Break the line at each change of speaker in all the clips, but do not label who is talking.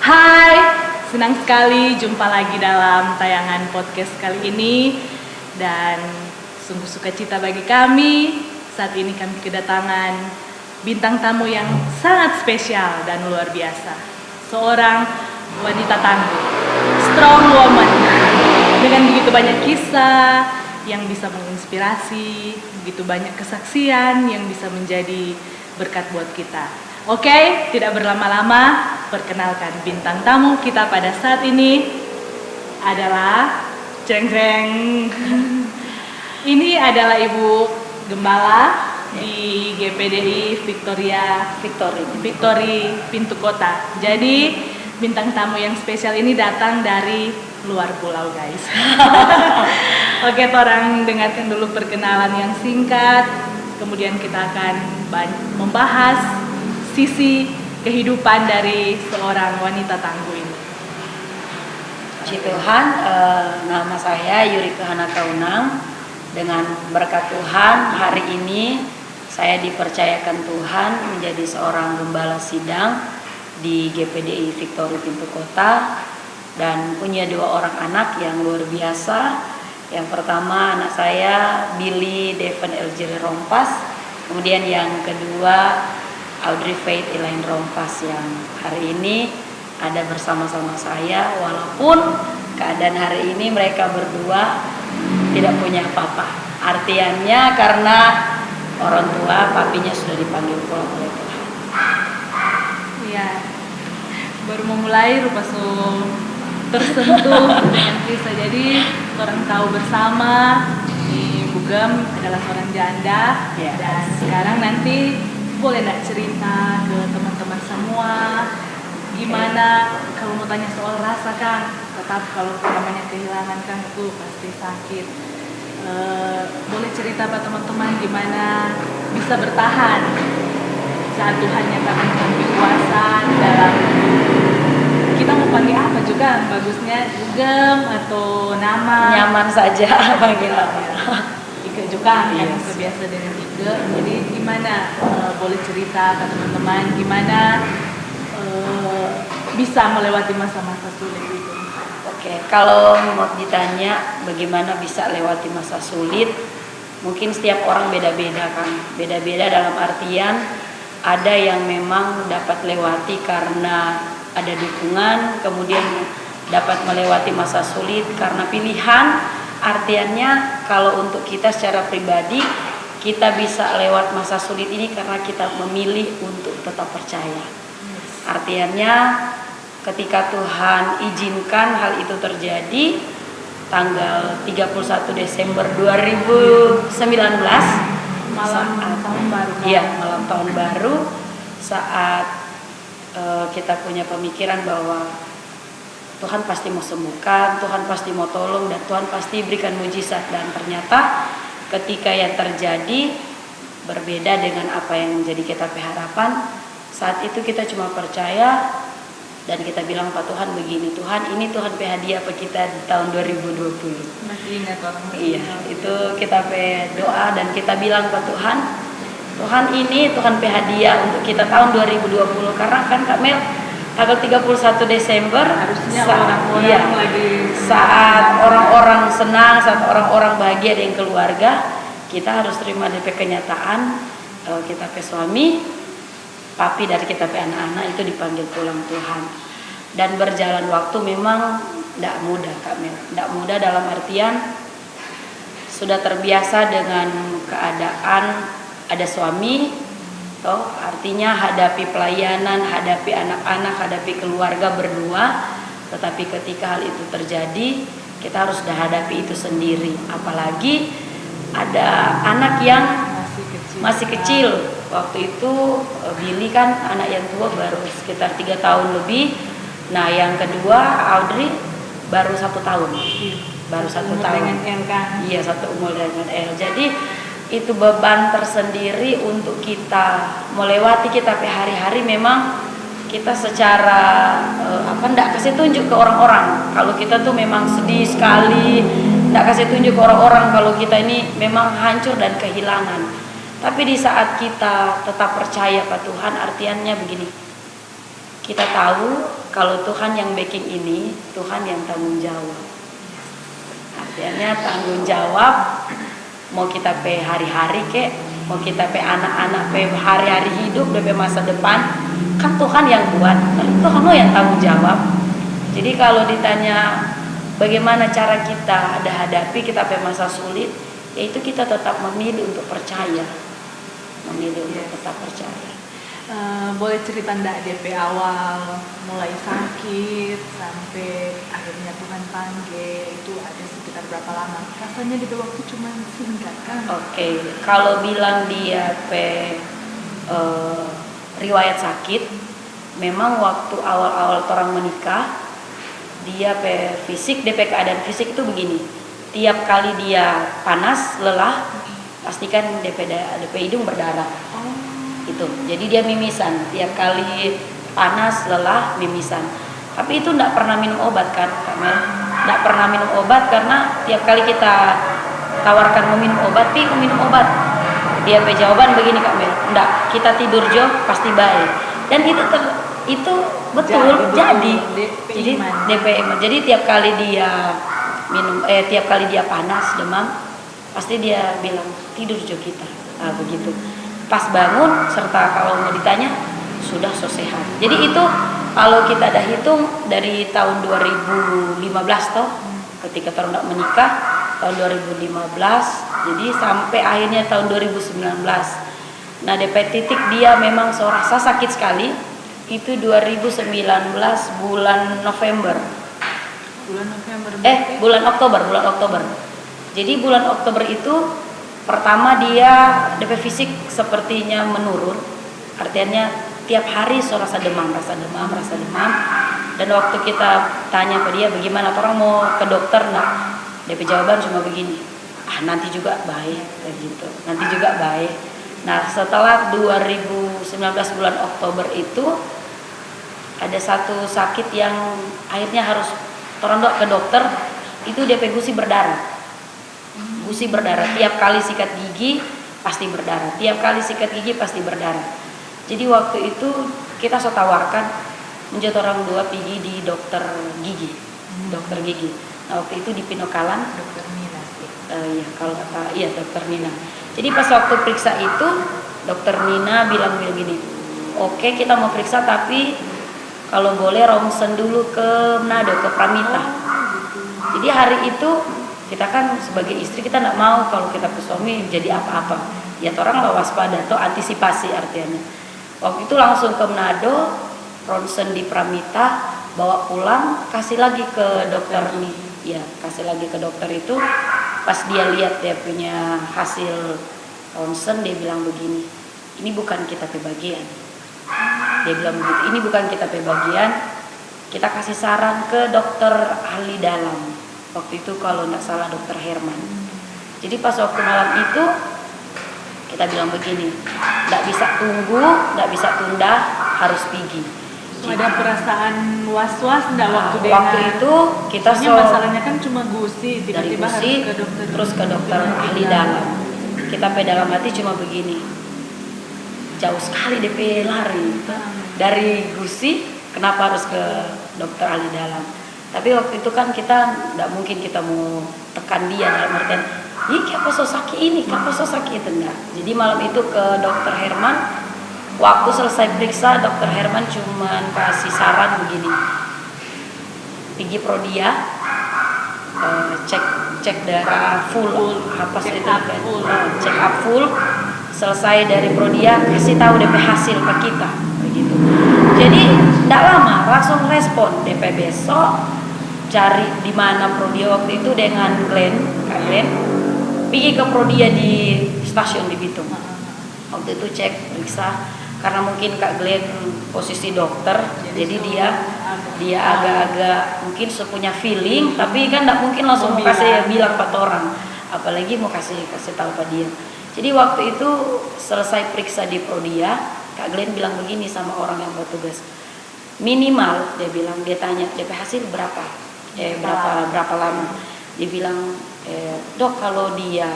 Hai, senang sekali jumpa lagi dalam tayangan podcast kali ini. Dan sungguh sukacita bagi kami. Saat ini kami kedatangan bintang tamu yang sangat spesial dan luar biasa. Seorang wanita tangguh, strong woman, dengan begitu banyak kisah yang bisa menginspirasi, begitu banyak kesaksian yang bisa menjadi berkat buat kita. Oke, tidak berlama-lama, perkenalkan bintang tamu kita pada saat ini adalah Jeng. Ini adalah Ibu Gembala di GPDI Victory Pintu Kota. Jadi bintang tamu yang spesial ini datang dari luar pulau, guys. Oke, orang dengarkan dulu perkenalan yang singkat. Kemudian kita akan membahas sisi kehidupan dari seorang wanita tangguh ini.
Puji Tuhan, nama saya Yurika Hana Kaunang. Dengan berkat Tuhan, hari ini saya dipercayakan Tuhan menjadi seorang gembala sidang di GPDI Victory Pintu Kota dan punya 2 orang anak yang luar biasa. Yang pertama anak saya Billy Devon Elgiri Rompas, kemudian yang kedua Audrey Faith Elaine Rompas yang hari ini ada bersama-sama saya, walaupun keadaan hari ini mereka berdua tidak punya apa-apa. Artiannya karena orang tua papinya sudah dipanggil pulang oleh Tuhan.
Iya, baru memulai rupa tersentuh dengan kisah. Jadi orang tahu bersama Ibu Gem adalah seorang janda, dan sekarang nanti boleh nggak cerita ke teman-teman semua gimana kalau mau tanya soal rasa, Kang? Tetap kalau namanya kehilangan, Kang, itu pasti sakit. Boleh cerita pak teman-teman gimana bisa bertahan saat Tuhan nyatakan kami kuasa dalam, kita mau panggil apa juga bagusnya, Gem atau nama
Nyaman saja panggil
Ike juga, yang terbiasa dengan Ike. Jadi gimana, boleh cerita ke teman-teman gimana bisa melewati masa-masa sulit itu?
Oke, kalau mau ditanya bagaimana bisa lewati masa sulit, mungkin setiap orang beda-beda kan. Beda-beda dalam artian ada yang memang dapat lewati karena ada dukungan, kemudian dapat melewati masa sulit karena pilihan. Artiannya kalau untuk kita secara pribadi, kita bisa lewat masa sulit ini karena kita memilih untuk tetap percaya. Artiannya ketika Tuhan izinkan hal itu terjadi tanggal 31 Desember 2019
malam tahun baru.
Iya, malam tahun baru, saat kita punya pemikiran bahwa Tuhan pasti mau sembuhkan, Tuhan pasti mau tolong, dan Tuhan pasti berikan mujizat. Dan ternyata ketika yang terjadi berbeda dengan apa yang menjadi kita harapan. Saat itu kita cuma percaya dan kita bilang, Pak Tuhan begini, Tuhan ini Tuhan hadiah apa kita di tahun 2020.
Masih ingat orang?
Iya, itu kita doa dan kita bilang, Pak Tuhan, Tuhan ini Tuhan hadiah untuk kita tahun 2020. Karena kan Kak Mel, tanggal 31 Desember
harusnya orang-orang lagi
saat orang-orang senang, saat orang-orang bahagia dengan keluarga, kita harus terima DP kenyataan kita suami, papi dari kita anak-anak itu dipanggil pulang Tuhan. Dan berjalan waktu memang tidak mudah, Kak Mel. Tidak mudah dalam artian sudah terbiasa dengan keadaan ada suami, toh artinya hadapi pelayanan, hadapi anak-anak, hadapi keluarga berdua. Tetapi ketika hal itu terjadi, kita harus hadapi itu sendiri. Apalagi ada anak yang masih kecil. Waktu itu Billy kan anak yang tua baru sekitar 3 tahun lebih. Nah yang kedua Audrey baru 1 tahun. Baru 1 tahun.
Dengan El, kan?
Iya, 1 umur dengan El. Jadi itu beban tersendiri untuk kita melewati kita hari-hari. Memang kita secara ndak kasih tunjuk ke orang-orang kalau kita tuh memang sedih sekali, ndak kasih tunjuk ke orang-orang kalau kita ini memang hancur dan kehilangan. Tapi di saat kita tetap percaya pada Tuhan, artiannya begini, kita tahu kalau Tuhan yang backing ini, Tuhan yang tanggung jawab. Artinya tanggung jawab, mau kita pe hari-hari kek, mau kita pe anak-anak pe hari-hari hidup, pe masa depan, kan Tuhan yang buat, Tuhan lo yang tanggung jawab. Jadi kalau ditanya bagaimana cara kita ada hadapi kita pe masa sulit, yaitu kita tetap memilih untuk percaya, memilih untuk tetap percaya.
Boleh cerita enggak DP awal mulai sakit sampai akhirnya Tuhan panggil itu ada sekitar berapa lama? Rasanya di waktu cuma singkat kan?
Oke, kalau bilang dia riwayat sakit, memang waktu awal-awal orang menikah dia fisik, DP keadaan fisik itu begini. Tiap kali dia panas, lelah, pastikan DP hidung berdarah. Itu. Jadi dia mimisan, tiap kali panas, lelah, mimisan. Tapi itu enggak pernah minum obat kan, Kak Mel? Enggak pernah minum obat karena tiap kali kita tawarkan mau minum obat, mau minum obat. Dia jawaban begini, Kak Mel. Enggak, kita tidur jo pasti baik. Dan itu betul jadi. Jadi DPM. Jadi tiap kali dia minum tiap kali dia panas, demam, pasti dia bilang tidur jo kita. Begitu. Pas bangun serta kalau mau ditanya sudah so sehat. Jadi itu kalau kita ada hitung dari tahun 2015 toh ketika orang menikah tahun 2015, jadi sampai akhirnya tahun 2019. Nah DP titik dia memang rasa sakit sekali itu 2019 bulan November. Bulan Oktober. Jadi bulan Oktober itu pertama dia DP fisik sepertinya menurun, artinya tiap hari rasa demam. Dan waktu kita tanya ke dia bagaimana, orang mau ke dokter nggak? DP jawaban cuma begini, nanti juga baik, kayak gitu. Nanti juga baik. Nah setelah 2019 bulan Oktober itu ada satu sakit yang akhirnya harus orang ke dokter, itu DP gusi berdarah. Tiap kali sikat gigi pasti berdarah. Jadi waktu itu kita tawarkan menjadi orang dua pergi di dokter gigi. Nah, waktu itu di Pinokalan
Dokter Nina.
Dokter Nina. Jadi pas waktu periksa itu Dokter Nina bilang gini, oke kita mau periksa tapi kalau boleh ronsen dulu ke Manado, ke Pramita. Jadi hari itu kita kan sebagai istri kita nggak mau kalau kita ke suami jadi apa-apa. Ya orang waspada atau antisipasi artinya. Waktu itu langsung ke Manado, ronsen di Pramita, bawa pulang, kasih lagi ke dokter nih. Ya, kasih lagi ke dokter itu. Pas dia lihat dia punya hasil ronsen, dia bilang begini, ini bukan kita bagian. Dia bilang begitu, ini bukan kita bagian. Kita kasih saran ke dokter ahli dalam. Waktu itu kalau tidak salah dokter Herman. Jadi pas waktu malam itu kita bilang begini, tidak bisa tunggu, tidak bisa tunda, harus pergi.
Ada perasaan was-was enggak
waktu itu kita
masalahnya kan cuma gusi, tiba-tiba harus ke dokter.
Terus ke dokter ahli dalam. Kita dalam hati cuma begini, jauh sekali DP lari dari gusi, kenapa harus ke dokter ahli dalam? Tapi waktu itu kan kita tidak mungkin kita mau tekan dia dalam artian, kenapa so sakit ini, kenapa so sakit itu, enggak. Jadi malam itu ke dokter Herman, waktu selesai periksa dokter Herman cuma kasih saran begini, pergi Prodia, cek darah full, check up full, selesai dari Prodia kasih tahu DP hasil ke kita, begitu. Jadi tidak lama langsung respon DP besok. Cari di mana Prodia waktu itu dengan Kak Glenn, pergi ke Prodia di stasiun di Bitung. Waktu itu cek periksa karena mungkin Kak Glenn posisi dokter, jadi dia agak-agak mungkin punya feeling, tapi kan tidak mungkin langsung mau kasih bilang ke orang, apalagi mau kasih tahu ke dia. Jadi waktu itu selesai periksa di Prodia, Kak Glenn bilang begini sama orang yang bertugas, minimal dia bilang, dia tanya DP hasil berapa? Berapa lama? Dia bilang, dok kalau dia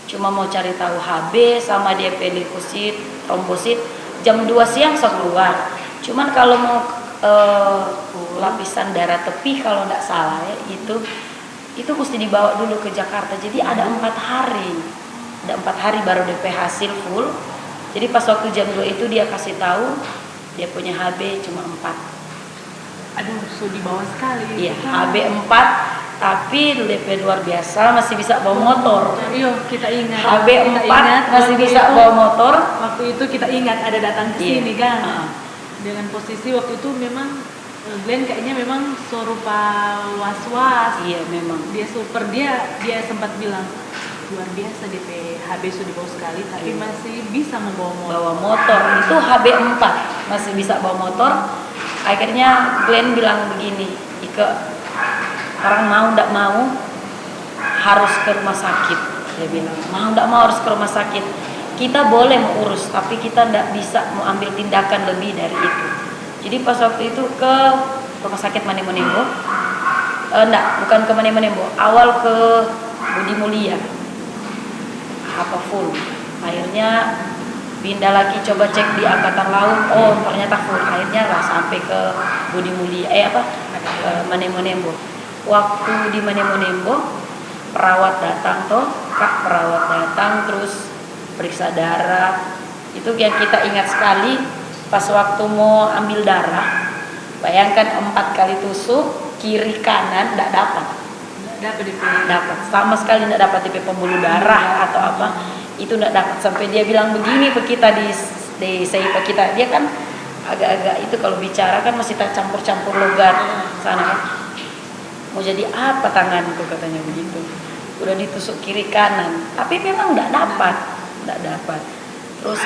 cuma mau cari tahu HB sama DP leukosit, trombosit, jam 2 siang saya keluar. Cuman kalau mau lapisan darah tepi kalau nggak salah ya itu mesti dibawa dulu ke Jakarta. Jadi ada 4 hari baru DP hasil full. Jadi pas waktu jam 2 itu dia kasih tahu dia punya HB cuma 4.
Aduh, so di bawah sekali.
Iya, HB 4, tapi DP luar biasa, masih bisa bawa motor.
Iya, kita ingat.
HB
Kita
4
ingat
masih
waktu
bisa
itu-
bawa motor.
Waktu itu kita ingat ada datang ke
Iya.
sini kan.
Heeh.
Dengan posisi waktu itu memang Glenn kayaknya memang serupa was-was.
Iya, memang.
Dia super, dia sempat bilang luar biasa DP HB sudah di bawah sekali tapi
Iya.
masih bisa membawa motor.
Bawa motor itu HB 4 masih bisa bawa motor. Akhirnya Glenn bilang begini, Ike, orang mau ndak mau harus ke rumah sakit. Dia bilang mau ndak mau harus ke rumah sakit. Kita boleh mengurus tapi kita ndak bisa mau ambil tindakan lebih dari itu. Jadi pas waktu itu ke rumah sakit Manemonembo, bukan ke Manemonembo, awal ke Budi Mulia, apa full. Akhirnya pindah lagi coba cek di Angkatan Laut, oh ternyata full. Akhirnya lah sampai ke Budi Mulia, Manemonembo. Waktu di Manemonembo perawat datang perawat datang terus periksa darah. Itu yang kita ingat sekali pas waktu mau ambil darah. Bayangkan 4 kali tusuk kiri kanan tidak dapat.
Dapat DP.
Dapat sama sekali tidak dapat DP pembuluh darah atau apa. Itu tidak dapat sampai dia bilang begini ke kita di SEIPA kita. Dia kan agak-agak itu kalau bicara kan masih campur-campur logat sana kan. Mau jadi apa tanganku katanya begitu. Udah ditusuk kiri kanan, tapi memang tidak dapat. Terus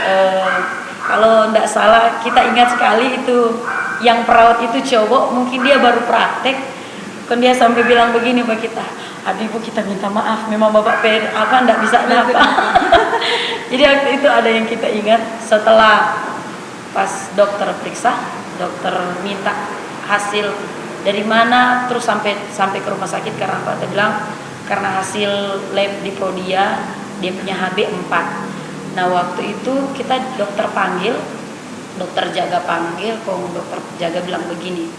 kalau tidak salah kita ingat sekali itu yang perawat itu cowok, mungkin dia baru praktek. Kan dia sampai bilang begini Pak kita, aduh ibu kita minta maaf, memang bapak tidak bisa dapat. Jadi waktu itu ada yang kita ingat setelah pas dokter periksa, dokter minta hasil dari mana, terus sampai ke rumah sakit karena apa? Dia bilang karena hasil lab di Prodia dia punya HB 4. Nah waktu itu kita dokter jaga panggil, kok dokter jaga bilang begini,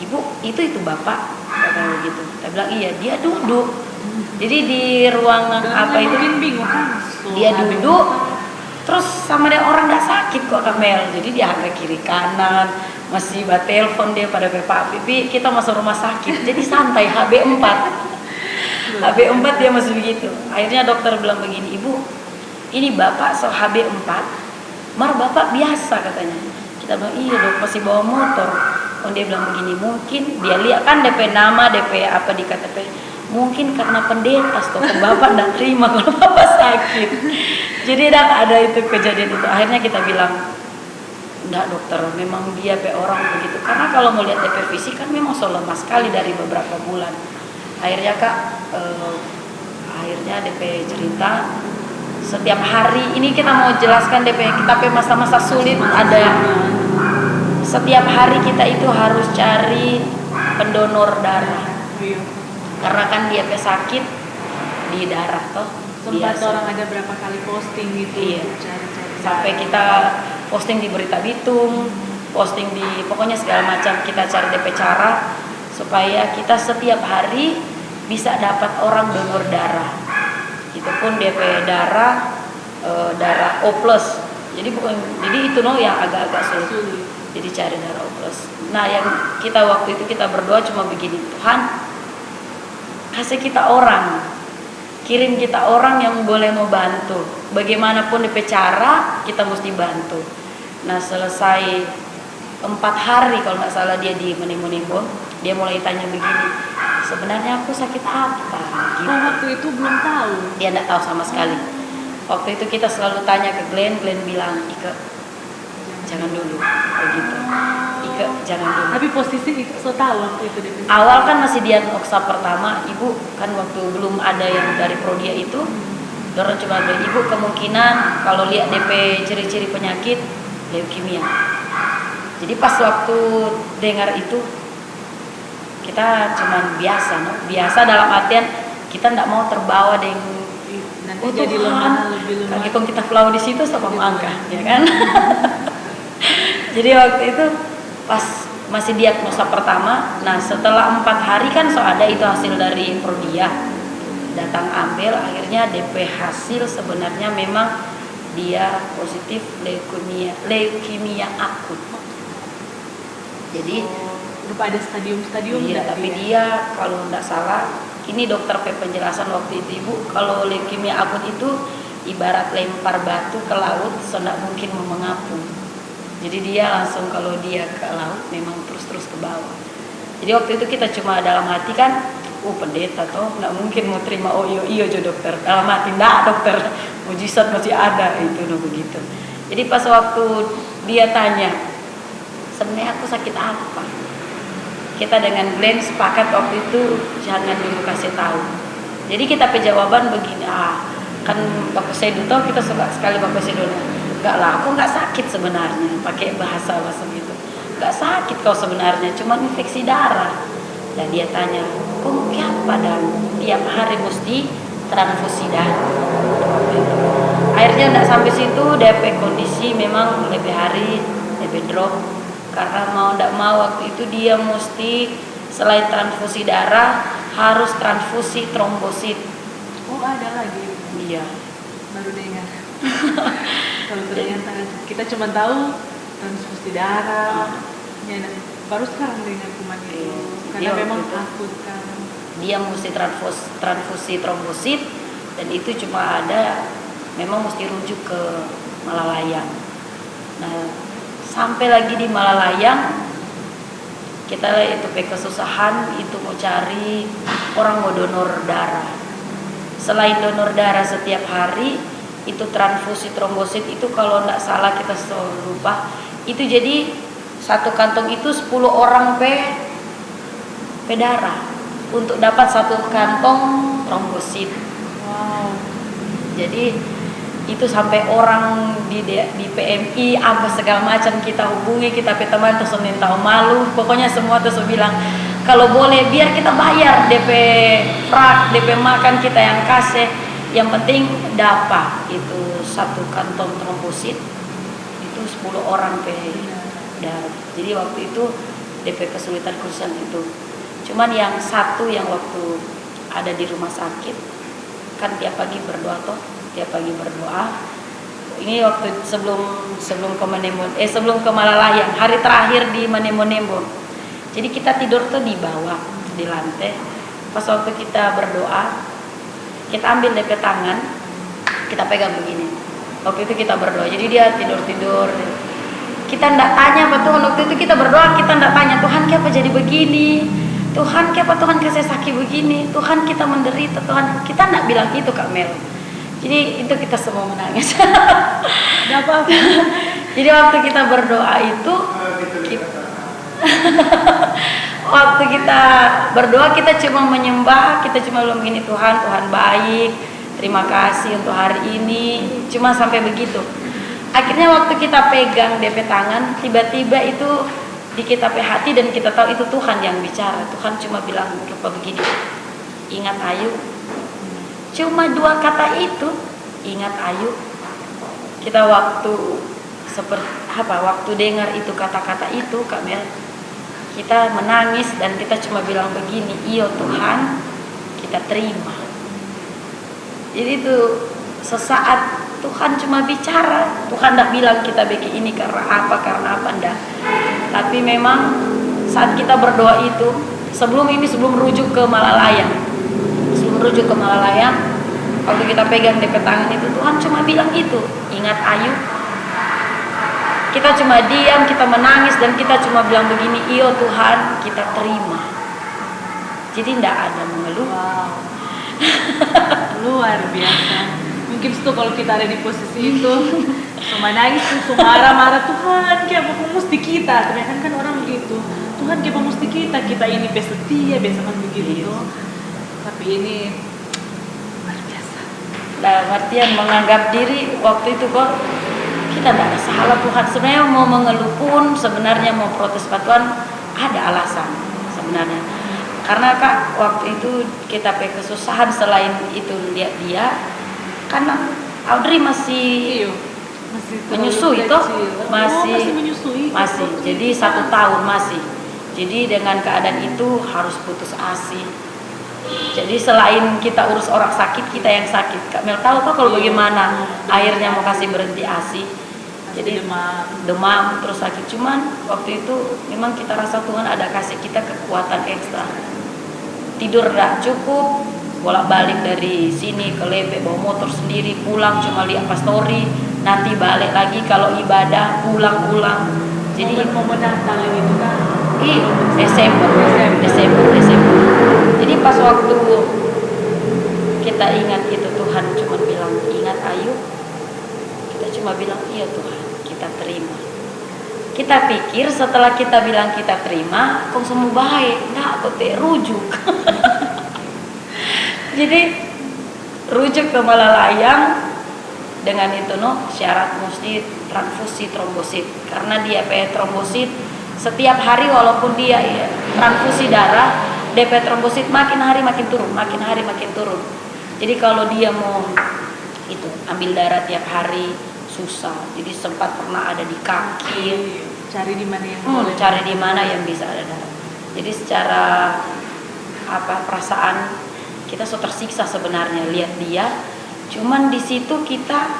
ibu itu bapak, katanya begitu. Kita bilang iya, dia duduk. Jadi di ruangan apa itu?
Bingung kan?
Dia duduk, terus sama dia orang nggak sakit kok Kamel. Jadi dia agak kiri kanan, masih telepon dia pada Pak Pipi, kita masuk rumah sakit. Jadi santai HB 4. HB 4 dia masih begitu. Akhirnya dokter bilang begini, ibu, ini bapak HB 4, mar bapak biasa katanya. Kita bilang iya dok, masih bawa motor. Oh dia bilang begini, mungkin dia lihat kan DP nama, DP apa di KTP, mungkin karena pendetas toh bapak tidak terima kalau bapak sakit. Jadi ada itu kejadian itu. Akhirnya kita bilang enggak dokter, memang dia orang begitu. Karena kalau mau lihat DP fisik kan memang so lemah sekali dari beberapa bulan. Akhirnya akhirnya DP cerita setiap hari ini kita mau jelaskan DP kita masa-masa sulit ada. Setiap hari kita itu harus cari pendonor darah. Karena kan dia sakit di darah toh.
Sempat orang ada berapa kali posting gitu.
Iya.
Cari-cari.
Sampai kita posting di Berita Bitung, posting di pokoknya segala macam kita cari DP cara supaya kita setiap hari bisa dapat orang donor darah. Itu pun DP darah O+. Jadi itu yang agak-agak sulit. Jadi cari darah O+. Nah, yang kita waktu itu kita berdoa cuma begini, Tuhan, kasih kita orang, kirim kita orang yang boleh mau bantu. Bagaimanapun DP cara kita mesti bantu. Nah, selesai 4 hari kalau nggak salah dia di Manemonembo, dia mulai tanya begini, sebenarnya aku sakit apa? Gitu.
Oh, waktu itu belum tahu.
Dia nggak tahu sama sekali. Waktu itu kita selalu tanya ke Glenn bilang, Ike, jangan dulu, begitu. Ike, jangan dulu.
Tapi posisi itu so tahu waktu itu dia.
Awal kan masih diagnosa pertama, ibu kan waktu belum ada yang dari Prodia itu, orang cuma bilang, ibu kemungkinan kalau lihat DP ciri-ciri penyakit leukemia. Jadi pas waktu dengar itu kita cuman biasa dalam artian kita tidak mau terbawa dengan
nanti jadi lemah lebih lemah.
Kaki kita flow di situ sama angka, ya kan? Jadi waktu itu pas masih diagnosa pertama. Nah setelah 4 hari kan ada itu hasil dari Prodia, datang ambil, akhirnya DP hasil sebenarnya memang dia positif leukemia akut. Jadi
udah ada stadium-stadium.
iya, tapi dia kalau tidak salah, ini dokter penjelasan waktu itu ibu, kalau leukemia akut itu ibarat lempar batu ke laut, tidak mungkin mau mengapung. Jadi dia langsung kalau dia ke laut memang terus ke bawah. Jadi waktu itu kita cuma dalam hati kan, pendeta toh nggak mungkin mau terima, iyo jo dokter. Dalam hati nggak dokter, mujizat masih ada itu begitu. Jadi pas waktu dia tanya, sebenarnya aku sakit apa? Kita dengan Glenn sepakat waktu itu jangan dulu kasih tahu. Jadi kita jawaban begini, kan Bapak Sedu toh kita suka sekali Bapak Sedu. Enggak lah, aku nggak sakit sebenarnya, pakai bahasa gitu. Nggak sakit kau sebenarnya, cuma infeksi darah. Dan dia tanya, kok apa dan tiap hari mesti transfusi darah. Akhirnya nggak sampai situ, DP kondisi memang lebih hari lebih drop. Karena mau tidak mau waktu itu dia mesti selain transfusi darah harus transfusi trombosit.
Oh ada lagi?
Iya.
Baru dengar. Kalau ternyata kita cuma tahu transfusi darah, baru sekarang dengar kuman itu. Karena memang akut kan.
Dia mesti transfusi trombosit dan itu cuma ada, memang mesti rujuk ke Malalayang. Nah sampai lagi di Malalayang kita itu kesusahan itu mau cari orang mau donor darah. Selain donor darah setiap hari, itu transfusi trombosit itu kalau tidak salah kita lupa, itu jadi satu kantong itu 10 orang pe darah untuk dapat satu kantong trombosit.
Wow.
Jadi itu sampai orang di PMI apa segala macam kita hubungi, kita pe teman terus tahu malu, pokoknya semua terus bilang kalau boleh biar kita bayar DP frak, DP makan kita yang kasih, yang penting dapat itu satu kantong trombosit itu 10 orang pe darah. Jadi waktu itu DP kesulitan khususan itu. Cuman yang satu yang waktu ada di rumah sakit kan tiap pagi berdoa toh, tiap pagi berdoa. Ini waktu sebelum ke Manemon, sebelum ke Malalayang, hari terakhir di Manemon. Jadi kita tidur tuh di bawah, di lantai. Pas waktu kita berdoa, kita ambil DP tangan, kita pegang begini. Waktu itu kita berdoa, jadi dia tidur. Kita ndak tanya apa Tuhan, waktu itu kita berdoa, kita ndak tanya Tuhan kenapa jadi begini, Tuhan kenapa Tuhan kasih sakit begini, Tuhan kita menderita, Tuhan kita ndak bilang itu Kak Mel. Jadi itu kita semua menangis.
Nggak apa-apa.
Jadi waktu kita berdoa itu, waktu kita berdoa kita cuma menyembah, kita cuma bilang begini, Tuhan baik, terima kasih untuk hari ini, cuma sampai begitu. Akhirnya waktu kita pegang DP tangan, tiba-tiba itu di kita pe hati dan kita tahu itu Tuhan yang bicara. Tuhan cuma bilang apa begini, ingat Ayu, cuma 2 kata itu, ingat Ayu. Kita waktu waktu dengar itu kata-kata itu Kak Mel, kita menangis dan kita cuma bilang begini, iyo Tuhan kita terima. Jadi itu sesaat Tuhan cuma bicara, Tuhan tidak bilang kita bikin ini karena apa enggak. Tapi memang saat kita berdoa itu, sebelum rujuk ke Malalayang, waktu kita pegang DP tangan itu, Tuhan cuma bilang itu, ingat Ayu. Kita cuma diam, kita menangis dan kita cuma bilang begini, iyo Tuhan kita terima. Jadi tidak ada mengeluh.
Wow. Luar biasa. Mungkin itu kalau kita ada di posisi itu, cuma nangis, cuma marah-marah, Tuhan kenapa mesti kita? Ternyata kan orang begitu, Tuhan kenapa mesti kita ini setia, biasa kan begitu. Tapi ini luar biasa.
Dalam artian menganggap diri waktu itu kok kita tidak ada salah Tuhan. Sebenarnya mau mengeluh pun, sebenarnya mau protes Tuhan ada alasan sebenarnya. Karena Kak waktu itu kita pakai kesusahan, selain itu lihat dia, karena Audrey masih menyusui toh, masih
menyusui.
masih. Jadi 1 tahun masih. Jadi dengan keadaan itu harus putus ASI. Jadi selain kita urus orang sakit, kita yang sakit. Kak Mel tahu kok kalau bagaimana akhirnya mau kasih berhenti ASI. Jadi demam terus sakit. Cuman waktu itu memang kita rasa Tuhan ada kasih kita kekuatan ekstra. Tidur gak cukup, bolak-balik dari sini ke Lebe, bawa motor sendiri, pulang cuma lihat pastori, nanti balik lagi kalau ibadah, pulang. Jadi
momen Natal itu kan
Desember. Jadi pas waktu kita ingat itu, Tuhan cuma bilang, ingat Ayu. Kita cuma bilang, iya Tuhan, kita terima. Kita pikir setelah kita bilang kita terima, kok semua baik, enggak, kok rujuk. Jadi rujuk ke Malalayang dengan itu syarat mesti transfusi trombosit, karena dia trombosit setiap hari walaupun dia transfusi darah, DP trombosit makin hari makin turun. Jadi kalau dia mau itu ambil darah tiap hari susah. Jadi sempat pernah ada di kaki.
Cari di mana yang
cari di mana yang bisa ada darah. Jadi secara perasaan kita so tersiksa sebenarnya lihat dia. Cuman di situ kita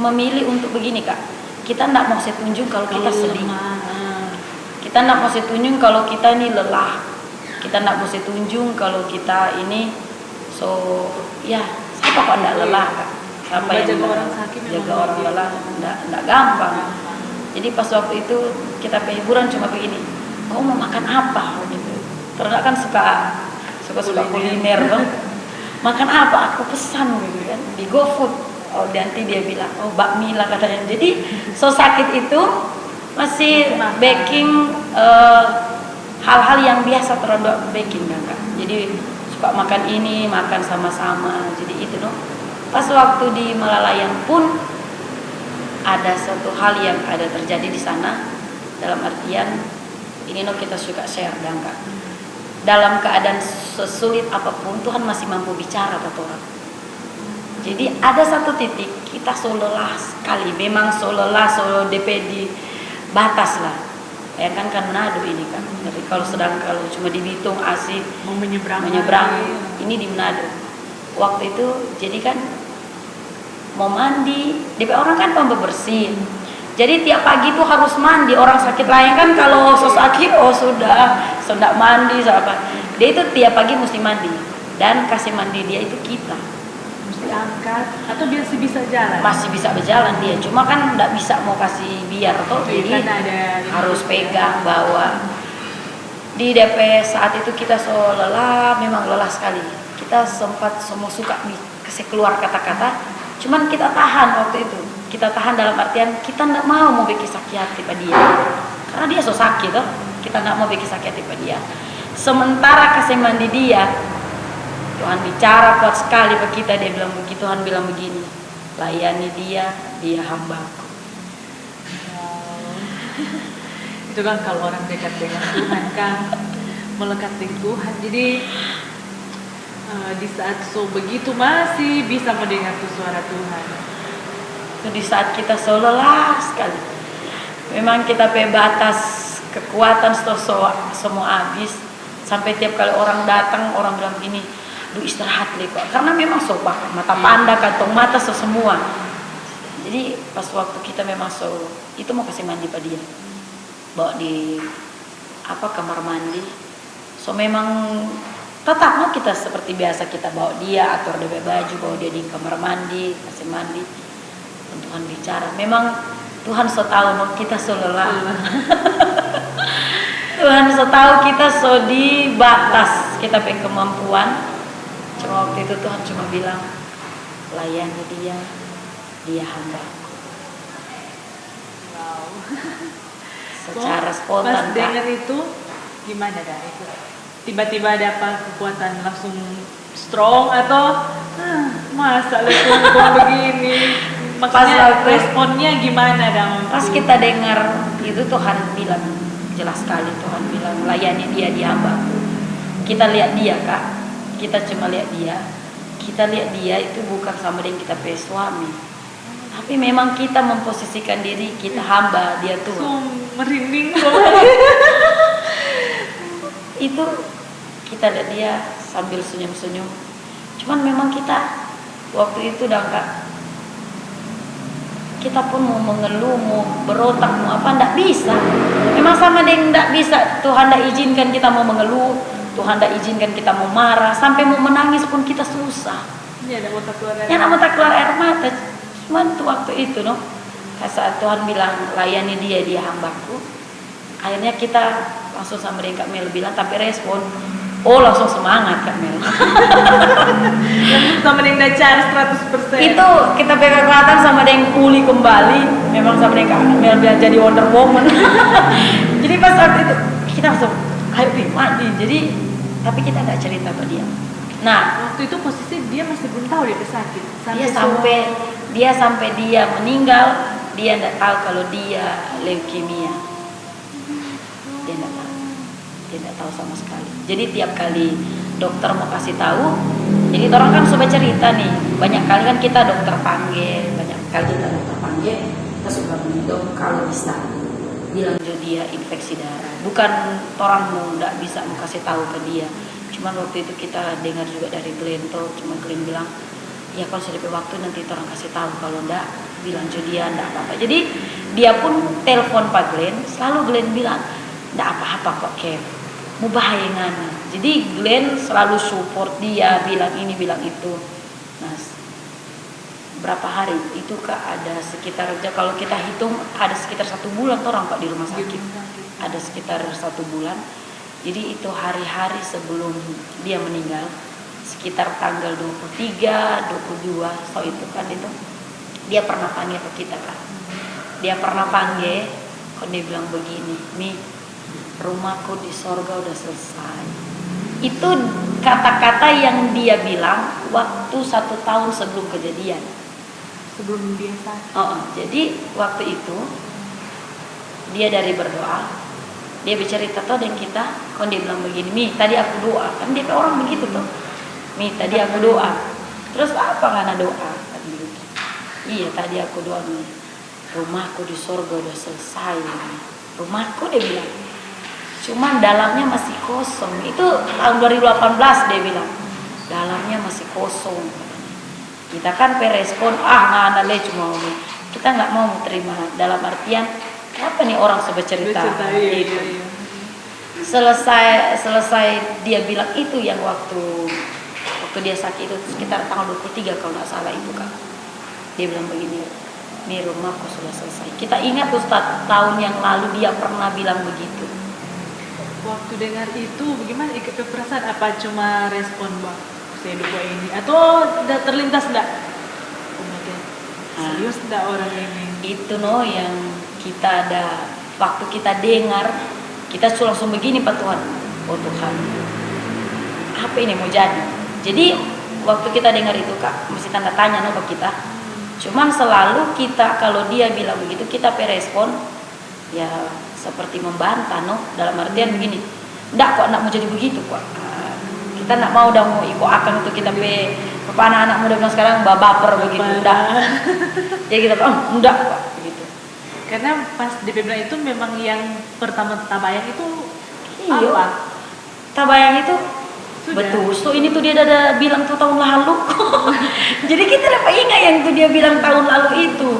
memilih untuk begini Kak. Kita enggak mau saya tunjuk kalau kita sedih. Kita enggak mau saya tunjuk kalau kita ini lelah. Kita enggak mau saya tunjuk kalau kita ini siapa kok enggak lelah Kak? Siapa yang
jaga orang sakit,
jaga orang lelah enggak gampang. Jadi pas waktu itu kita ke hiburan cuma begini. Kau mau makan apa gitu. Karena kan suka kuliner bang. Makan apa? Aku pesan gitu kan di GoFood. Oh nanti dia bilang, oh bakmi lah katanya. Jadi sakit itu masih baking hal-hal yang biasa terhadap baking kan Kak. Jadi suka makan ini, makan sama-sama. Jadi itu Pas waktu di Malalayang pun ada satu hal yang ada terjadi di sana, dalam artian ini kita suka share dan Kak. Dalam keadaan sesulit apapun Tuhan masih mampu bicara ke orang. Jadi ada satu titik kita lelah sekali, memang lelah, DP di batas lah. Bayangkan kan Manado ini kan. Tapi kalau cuma di Bitung asik
mau menyeberang
ini di Manado. Waktu itu jadi kan mau mandi, DP orang kan pembersih. Jadi tiap pagi tuh harus mandi. Orang sakit lain kan kalau sakit sudah mandi apa. Dia itu tiap pagi mesti mandi. Dan kasih mandi dia itu kita.
Mesti angkat atau masih bisa jalan?
Masih bisa berjalan dia. Cuma kan enggak bisa mau kasih biar atau jadi harus pegang bawa. Di DP saat itu kita lelah, memang lelah sekali. Kita sempat semua suka kasih keluar kata-kata. Cuman kita tahan waktu itu. Kita tahan dalam artian kita enggak mau bikin sakit hati pada dia. Karena dia sakit toh. Kita enggak mau bikin sakit hati pada dia. Sementara kasih mandi dia, Tuhan bicara kuat sekali ke kita. Dia bilang begitu, Tuhan bilang begini, layani dia hambaku.
Itu kan kalau orang dekat dengan Tuhan kan melekat dengan Tuhan. Jadi di saat begitu masih bisa mendengar tuh suara Tuhan.
Itu di saat kita lelah sekali. Memang kita batas kekuatan semua habis. Sampai tiap kali orang datang, orang bilang gini, "Duh istirahat deh kok." Karena memang mata panda, kantong mata semua. Jadi pas waktu kita memang itu mau kasih mandi pada dia. Bawa di kamar mandi. Memang tetap mau kita seperti biasa kita bawa dia, atur dia baju, bawa dia di kamar mandi, kasih mandi. Tuhan bicara. Memang Tuhan tahu kita lelah. Tuhan tahu kita di batas kita punya kemampuan. Cuma waktu itu Tuhan cuma bilang, layani dia hambaku.
Wow.
Secara spontan.
Pas dengar itu gimana dah itu? Tiba-tiba ada kekuatan langsung strong atau masa Tuhan begini? Maksudnya responnya gimana dah?
Pas kita dengar itu Tuhan bilang jelas sekali, Tuhan bilang layani dia hambaku. Kita lihat dia Kak, kita cuma lihat dia. Kita lihat dia itu bukan sama dengan kita punya suami. Tapi memang kita memposisikan diri kita hamba, dia Tuhan.
Merinding.
Itu kita lihat dia sambil senyum-senyum. Cuman memang kita waktu itu Kak, kita pun mau mengeluh, mau berotak, mau apa, ndak bisa. Memang sama dengan ndak bisa. Tuhan ndak izinkan kita mau mengeluh, Tuhan ndak izinkan kita mau marah, sampai mau menangis pun kita susah.
Ya, ndak mau keluar air.
Ya, ndak mau keluar air mata. Cuman tuh waktu itu saat Tuhan bilang layani dia hambaku, akhirnya kita langsung sama dengan Kak Mel bilang, tapi respon, langsung semangat Kak Mel.
Langsung sama dengan cari 100%.
Itu kita pegang kekuatan sama dengan pulih kembali. Memang sama dengan Kak Mel bilang jadi Wonder Woman. Jadi pas waktu itu kita langsung ayo mati. Jadi tapi kita nggak cerita ke dia. Nah,
waktu itu posisi dia masih belum tahu dia sakit.
Sampai dia meninggal, dia tidak tahu kalau dia leukemia. Dia tidak tahu sama sekali. Jadi tiap kali dokter mau kasih tahu, jadi orang kan suka cerita nih. Banyak kali kan kita dokter panggil, kita suka bilang kalau bisa bilang dia infeksi darah. Bukan orang mau tidak bisa mau kasih tahu ke dia. Cuman waktu itu kita dengar juga dari Glenn cuma Glenn bilang, ya kalau sudah waktu nanti orang kasih tahu, kalau enggak bilang dia enggak apa-apa. Jadi dia pun telepon Pak Glenn, selalu Glenn bilang enggak apa-apa kok Kev, mau bahaya ngana. Jadi Glenn selalu support dia, bilang ini bilang itu. Nah, berapa hari itu Kak, ada sekitar, kalau kita hitung ada sekitar 1 bulan orang Pak di rumah sakit, ada sekitar 1 bulan. Jadi itu hari-hari sebelum dia meninggal, sekitar tanggal 23, 22, so itu kan itu dia pernah panggil ke kita Kak. Dia pernah panggil, kok dia bilang begini, Mi, rumahku di sorga udah selesai. Itu kata-kata yang dia bilang waktu 1 tahun sebelum kejadian.
Sebelum dia sakit.
Jadi waktu itu dia dari berdoa, dia bercerita dengan kita, kalau dia bilang begini, Mi, tadi aku doa, kan dia orang begitu tuh, Mi, tadi aku doa, terus apa karena doa, kan begitu. Iya, tadi aku doa, Mi, rumahku di surga udah selesai, Mi. Rumahku dia bilang, cuman dalamnya masih kosong. Itu tahun 2018 dia bilang, dalamnya masih kosong. Kita kan respon, nggak ada cuma Mi. Kita nggak mau terima, dalam artian apa nih orang bercerita itu. Iya. Selesai dia bilang itu yang waktu dia sakit itu sekitar tanggal 23 kalau nggak salah itu Kak. Dia bilang begini, "Nih rumahku sudah selesai." Kita ingat Ustaz, tahun yang lalu dia pernah bilang begitu.
Waktu dengar itu bagaimana ikut perasaan, apa cuma respon Bang? Saya doa ini atau udah terlintas enggak? Serius enggak orang ini?
Itu yang kita ada waktu kita dengar, kita langsung begini Pak Tuhan, oh Tuhan, apa ini mau jadi? Jadi waktu kita dengar itu Kak, mesti tanda tanya ke kita. Cuman selalu kita kalau dia bilang begitu, kita respon ya seperti membantah dalam artian begini, enggak kok, enggak mau jadi begitu kok. Kita enggak mau mau ikut akan itu kita anak-anak muda bilang sekarang baper begitu, enggak. Jadi kita enggak kok begitu.
Karena pas di bilang itu memang yang pertama tabayang itu
apa? Tabayang itu sudah. Betul. So ini tuh dia ada bilang tuh tahun lalu. Jadi kita dapat ingat yang tuh dia bilang tahun lalu itu.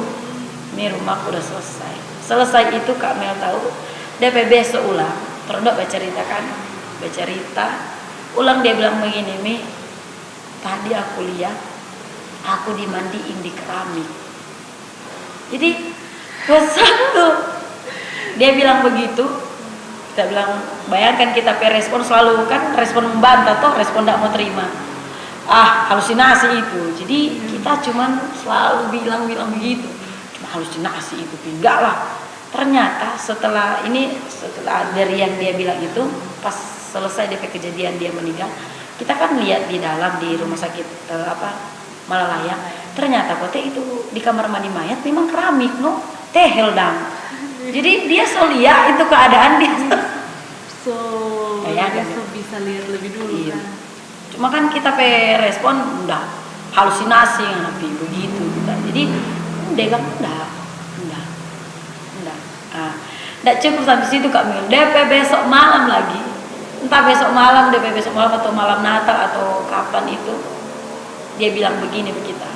Ini rumahku udah selesai. Selesai itu Kak Mel tahu. DP besok ulang. Terus bercerita. Ulang dia bilang begini, Mi. Tadi aku lihat aku dimandiin di keramik. Jadi satu dia bilang begitu, kita bilang bayangkan kita respon selalu kan respon membantah respon tidak mau terima, halusinasi itu. Jadi kita cuman selalu bilang begitu, cuma halusinasi itu, enggak lah. Ternyata setelah dari yang dia bilang itu, pas selesai DP kejadian dia meninggal, kita kan lihat di dalam di rumah sakit Malalaya, ternyata kote itu di kamar mandi mayat memang keramik tehel dang. Jadi dia lihat itu keadaan dia.
Bisa lihat lebih dulu. Iya. Kan.
Cuma kan kita respon udah halusinasi nabi begitu kita. Jadi Dia bilang enggak. Enggak cukup sampai situ Kak Mil. DP besok malam lagi. Entah besok malam, DP besok malam atau malam Natal atau kapan itu. Dia bilang begini ke kita.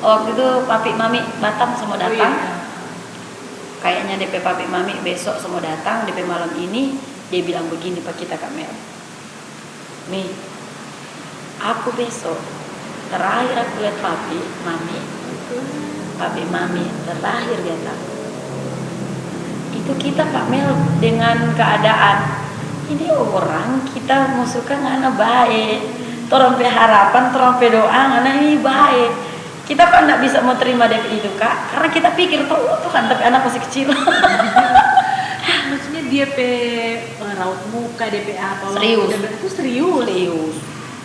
Waktu itu papi mami Batam semua datang. Kayaknya DP papi mami besok semua datang. DP malam ini dia bilang begini ke kita Kak Mel. Mi, aku besok terakhir aku lihat papi mami terakhir datang. Itu kita Kak Mel dengan keadaan ini orang kita musuhkan anak baik. Torong pe harapan, torong pe doa, anak ini baik. Kita kan nggak bisa mau terima DP itu Kak, karena kita pikir Tuhan tapi anak masih kecil.
Maksudnya dia raut muka, DP apa?
Serius.
Itu serius.
Serius.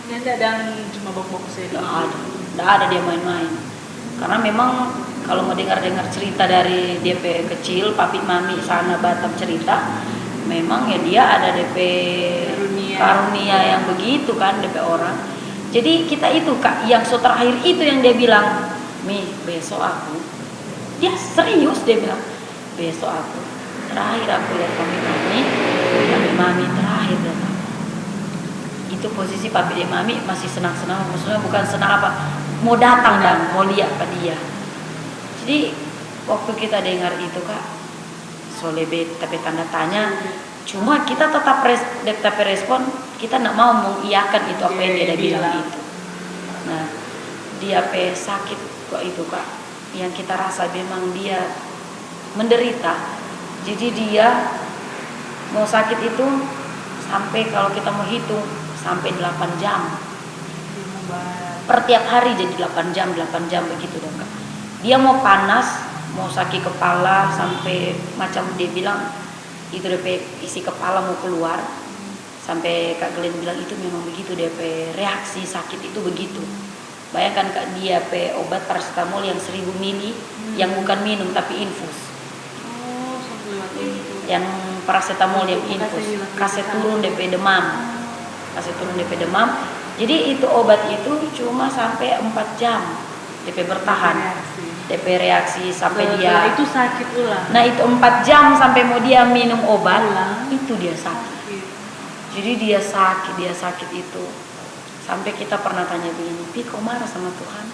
Nggak ada cuma bok-bok sedih.
Nggak ada dia main-main. Karena memang kalau mau dengar cerita dari DP kecil, papi mami sana Batam cerita, memang ya dia ada DP karunia yang begitu kan DP orang. Jadi kita itu Kak, yang terakhir itu yang dia bilang, Mi besok aku, dia serius dia bilang, besok aku terakhir aku lihat papi mami terakhir datang. Itu posisi papi dan mami masih senang-senang, maksudnya bukan senang apa, mau datang dan mau lihat pada dia. Jadi waktu kita dengar itu Kak, solebet tapi tanda tanya. Cuma kita tetap respon, kita nak mau mengiyakan itu apa yang dia bilang itu. Nah, dia sakit kok itu Kak, yang kita rasa memang dia menderita. Jadi dia mau sakit itu sampai kalau kita mau hitung sampai 8 jam. Per tiap hari jadi 8 jam begitu dong Kak. Dia mau panas, mau sakit kepala sampai macam dia bilang itu DP isi kepala mau keluar, sampai Kak Glenn bilang itu memang begitu DP reaksi sakit itu begitu. Bayangkan Kak, dia obat paracetamol yang 1000 mili yang bukan minum tapi infus. Yang paracetamol yang infus kasih turun DP demam. Jadi itu obat itu cuma sampai 4 jam DP bertahan. DP reaksi sampai dia
itu sakit ulang.
Nah itu 4 jam sampai mau dia minum obat itu dia sakit. Jadi dia sakit itu sampai kita pernah tanya begini, Pi kau marah sama Tuhan?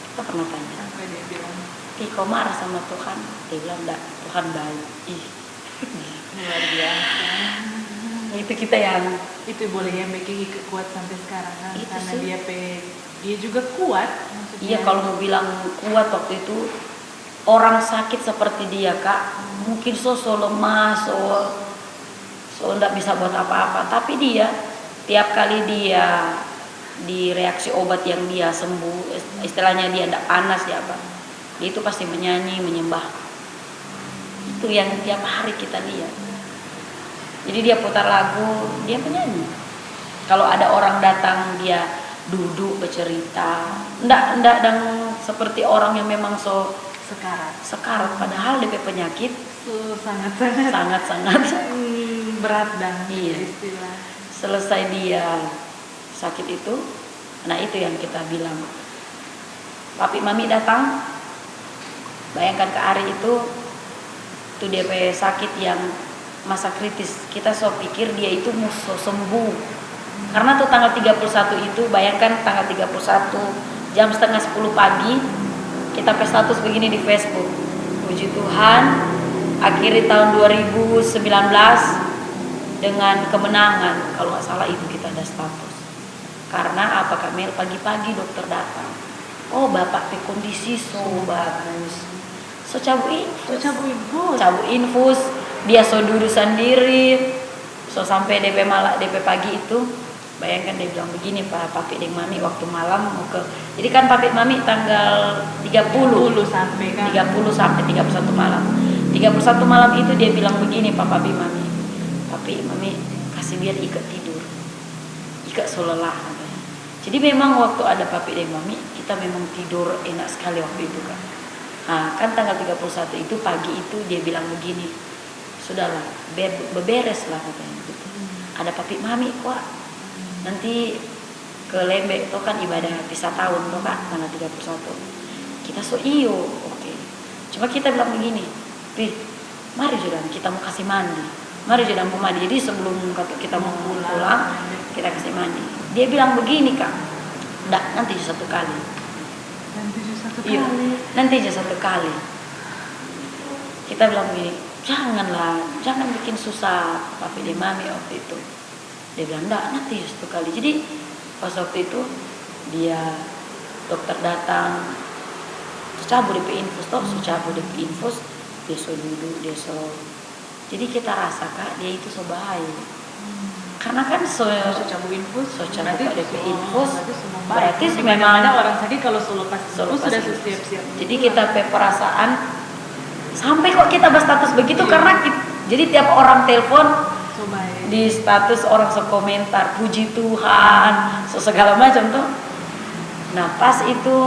Kita pernah tanya, Pi kau marah sama Tuhan? Dia bilang enggak, Tuhan baik.
Luar biasa.
Itu kita yang
itu boleh yang bikin kuat sampai sekarang kan,
itu
karena
sih.
dia juga kuat maksudnya.
Iya, kalau mau bilang kuat waktu itu orang sakit seperti dia Kak, mungkin so lemah, so enggak bisa buat apa-apa, tapi dia tiap kali dia di reaksi obat yang dia sembuh, istilahnya dia enggak panas ya apa, dia itu pasti menyanyi, menyembah. Itu yang tiap hari kita lihat. Jadi dia putar lagu, dia menyanyi. Kalau ada orang datang dia duduk bercerita, enggak dan seperti orang yang memang sekarat, padahal DP penyakit sangat
berat dan
iya.
Istilah.
Selesai dia sakit itu, nah itu yang kita bilang. Papi mami datang, bayangkan ke hari itu DP sakit yang masa kritis. Kita pikir dia itu musuh sembuh. Karena tuh tanggal 31 itu, bayangkan tanggal 31 jam setengah 10 pagi kita ke status begini di Facebook. Puji Tuhan, akhiri tahun 2019 dengan kemenangan. Kalau nggak salah itu kita ada status. Karena apa Kak Mel, pagi-pagi dokter datang. Oh bapak kondisi so bagus. So cabut infus. Dia so duduk sendiri. So sampai DP pagi itu, bayangkan dia bilang begini Pak, papi dan mami waktu malam mau ke, jadi kan papi mami tanggal 30 sampai 31 malam. 31 malam itu dia bilang begini papi mami kasih biar ikat tidur, ikat so lelah. Jadi memang waktu ada papi dan mami kita memang tidur enak sekali waktu itu kan. Nah kan tanggal 31 itu pagi itu dia bilang begini, sudahlah beberes lah katanya gitu. Ada papi mami kok nanti ke Lembek itu kan ibadah pisah tahun tuh Kak tanggal 31. Kita iyo, oke. Cuma kita bilang begini, Pi, mari Jodan kita mau kasih mandi. Mari Jodan mau mandi. Jadi sebelum kita mau pulang, kita kasih mandi. Dia bilang begini Kak, enggak, nanti satu kali. Iya, nanti aja satu kali. Kita bilang begini, jangan bikin susah papi di mami waktu itu. Dia bilang enggak, nanti satu kali. Jadi pas waktu itu dia dokter datang, cabut DP infus, dia so duduk, jadi kita rasa Kak dia itu so bahaya. Karena kan
cabut infus,
berarti DP infus,
berarti memang ada orang sakit kalau lepas infus sudah siap-siap.
Jadi kita perasaan sampai kok kita berstatus begitu karena jadi tiap orang telepon di status orang komentar puji Tuhan, segala macam tuh. Nah pas itu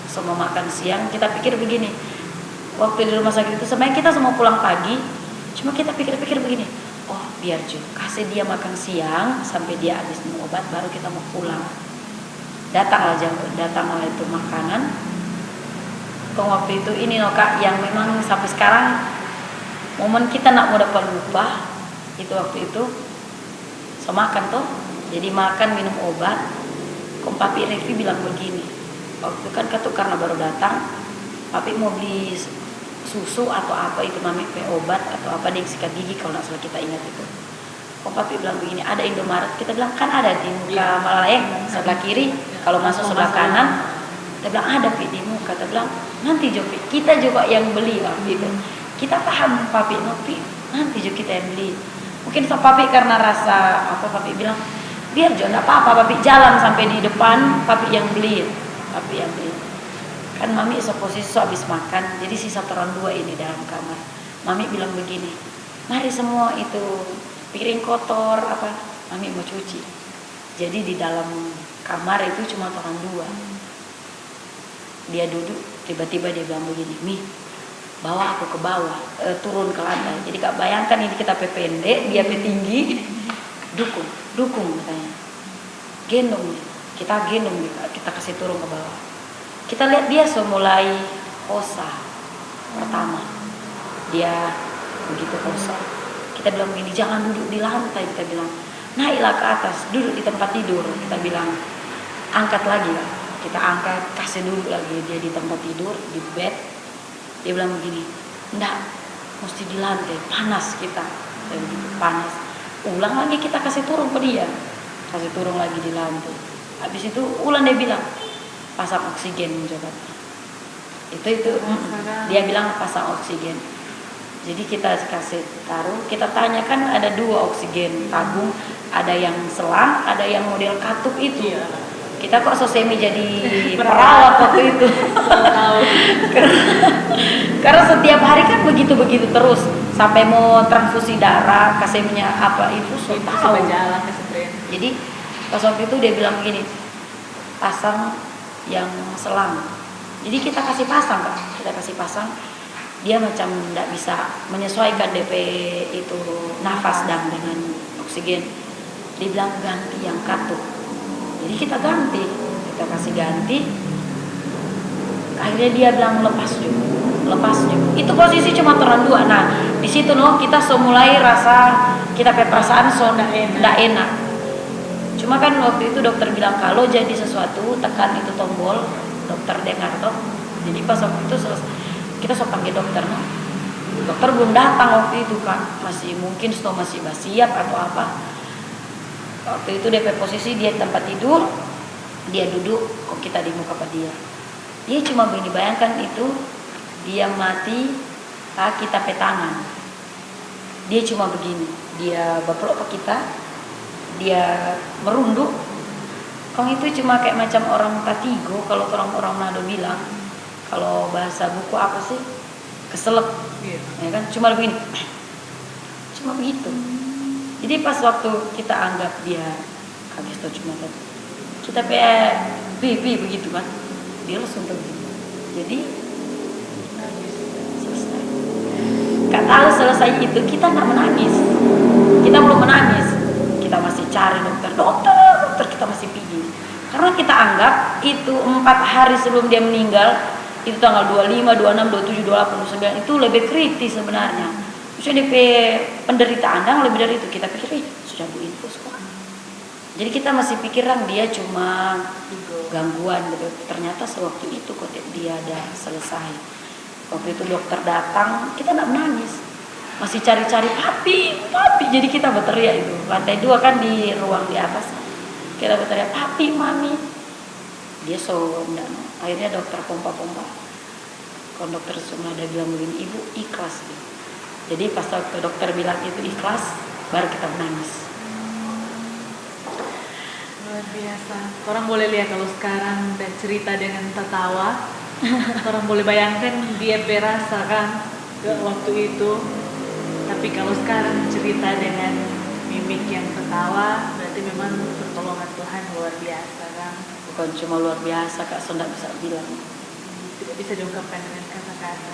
semua makan siang, kita pikir begini. Waktu di rumah sakit itu sebenarnya kita semua pulang pagi, cuma kita pikir-pikir begini. Oh biar kasih dia makan siang sampai dia habis minum obat baru kita mau pulang. Datanglah itu makanan. Kok waktu itu ini Kak yang memang sampai sekarang momen kita nak mau dapat lupa itu waktu itu makan tuh. Jadi makan minum obat. Kok Papi Revi bilang begini. Waktu kan karena baru datang, Papi mau beli susu atau apa itu mami obat atau apa dia sikat gigi kalau nggak salah kita ingat itu. Kok Papi bilang begini, ada Indomaret, kita bilang kan ada di muka Malayeng sebelah kiri, kalau masuk sebelah kanan, kita bilang ada di muka, kita bilang nanti Jopi, kita juga yang beli waktu itu. Kita paham Papi, nanti juga kita yang beli. Mungkin Papi karena rasa apa Papi bilang biar jangan apa-apa Papi jalan sampai di depan Papi yang beli. Kan Mami posisi habis makan, jadi sisa orang dua ini dalam kamar. Mami bilang begini, mari semua itu piring kotor apa, Mami mau cuci. Jadi di dalam kamar itu cuma orang dua. Dia duduk, tiba-tiba dia bilang begini, Mi, bawa aku ke bawah, turun ke lantai. Jadi Kak bayangkan ini kita pendek, dia tinggi, dukung katanya. Gendong, kita kasih turun ke bawah. Kita lihat dia mulai hosa pertama. Dia begitu hosa. Kita bilang begini, jangan duduk di lantai. Kita bilang, naiklah ke atas, duduk di tempat tidur. Kita bilang, angkat lagi lah. Kita angkat, kasih duduk lagi dia di tempat tidur, di bed. Dia bilang begini, enggak, mesti di lantai, panas kita. Kayak begitu, panas. Ulang lagi kita kasih turun ke dia. Kasih turun lagi di lantai. Habis itu ulang dia bilang, pasang oksigen coba. Itu dia bilang pasang oksigen. Jadi kita kasih taruh, kita tanyakan ada 2 oksigen tabung, ada yang selang, ada yang model katup itu. Kita kok semi jadi perawat waktu itu. Karena setiap hari kan begitu terus sampai mau transfusi darah, kasihnya apa itu tahu. Jadi pas waktu itu dia bilang begini, pasang yang selang. Jadi kita kasih pasang Kak, dia macam tidak bisa menyesuaikan DP itu nafas dan dengan oksigen. Dia bilang ganti yang katup. Jadi kita kasih ganti. Akhirnya dia bilang lepas juga. Itu posisi cuma orang dua. Nah di situ kita mulai rasa kita perasaan tidak enak. Cuma kan waktu itu dokter bilang kalau jadi sesuatu tekan itu tombol, dokter dengar toh. Jadi pas waktu itu kita panggil dokter Dokter belum datang waktu itu kan, masih mungkin masih siap atau apa. Waktu itu DP posisi dia tempat tidur, dia duduk, kok kita di muka dia. Dia cuma begini, bayangkan itu dia mati, kita petangan. Dia cuma begini, dia berpeluk ke kita. Dia merunduk. Kong itu cuma kayak macam orang tatigo kalau orang Manado bilang. Kalau bahasa buku apa sih? Keselak. Ya kan? Cuma begini. Cuma begitu. Jadi pas waktu kita anggap dia habis itu cuma tadi. Kita pipi begitu kan. Dia langsung begini. Jadi selesai. Kalau selesai itu kita nggak menangis. Kita belum menangis. Kita masih cari dokter, kita masih pergi. Karena kita anggap itu 4 hari sebelum dia meninggal, itu tanggal 25, 26, 27, 28, 29 itu lebih kritis sebenarnya. Maksudnya DP penderitaan dan lebih dari itu kita pikir sudah Bu infus kok. Jadi kita masih pikiran dia cuma gangguan gitu. Ternyata sewaktu itu kok dia ada selesai. Waktu itu dokter datang, kita nggak menangis, masih cari-cari papi. Jadi kita berteriak itu lantai 2 kan di ruang di atas. Kita berteriak papi, mami. Dia enggak. Akhirnya dokter pompa-pompa. Konduktor semua ada bilang begini, ibu ikhlas. Jadi pas waktu dokter bilang itu ikhlas, baru kita menangis.
Luar biasa. Orang boleh lihat kalau sekarang dan cerita dengan tertawa. Orang boleh bayangkan dia berasa kan ke waktu itu. Tapi kalau sekarang cerita dengan mimik yang tertawa, berarti memang pertolongan Tuhan luar biasa kan.
Bukan cuma luar biasa Kak, so nggak bisa bilang.
Tidak bisa diungkapkan dengan kata-kata.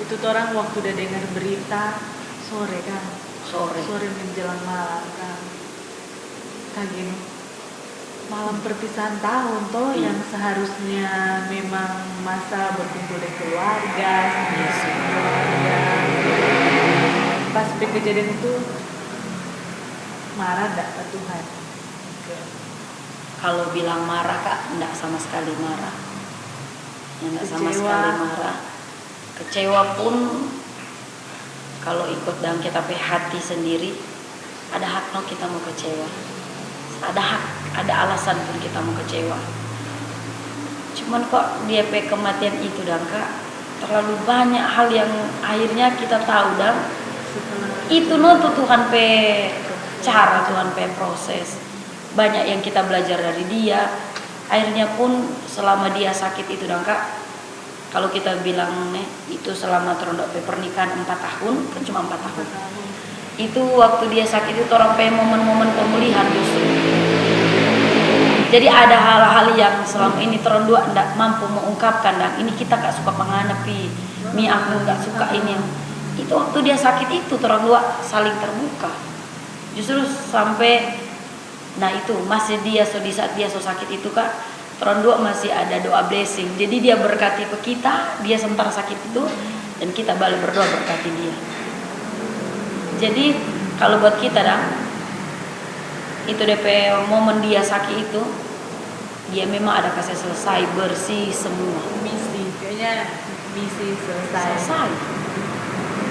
Itu tuh orang waktu udah dengar berita sore kan. Sore menjelang malam kan. Kayak gini. Malam perpisahan tahun toh yang seharusnya memang masa berkumpul dengan keluarga, pas kejadian itu marah enggak ke Tuhan?
Kalau bilang marah Kak, enggak sama sekali marah. Enggak sama sekali marah. Kecewa pun kalau ikut dalam kita hati sendiri, ada hak kita mau kecewa. Ada hak, ada alasan pun kita mau kecewa. Cuman kok dia kematian itu dan Kak, terlalu banyak hal yang akhirnya kita tahu dan itu tuh Tuhan cara Tuhan proses. Banyak yang kita belajar dari dia. Akhirnya pun selama dia sakit itu dan Kak, kalau kita bilang itu selama terondok pernikahan 4 tahun, kan cuma 4 tahun. Itu waktu dia sakit itu orang momen-momen pemulihan justru. Jadi ada hal-hal yang selama ini terondok tidak mampu mengungkapkan dan ini kita gak suka menghadapi. Aku gak suka ini. Itu waktu dia sakit itu terondok saling terbuka. Justru sampai itu masih dia di saat dia sakit itu Kak, terondok masih ada doa blessing. Jadi dia berkati ke kita, dia sementara sakit itu dan kita balik berdoa berkati dia. Jadi kalau buat kita itu DP momen dia sakit itu, dia memang ada kasih selesai bersih semua.
Misi selesai.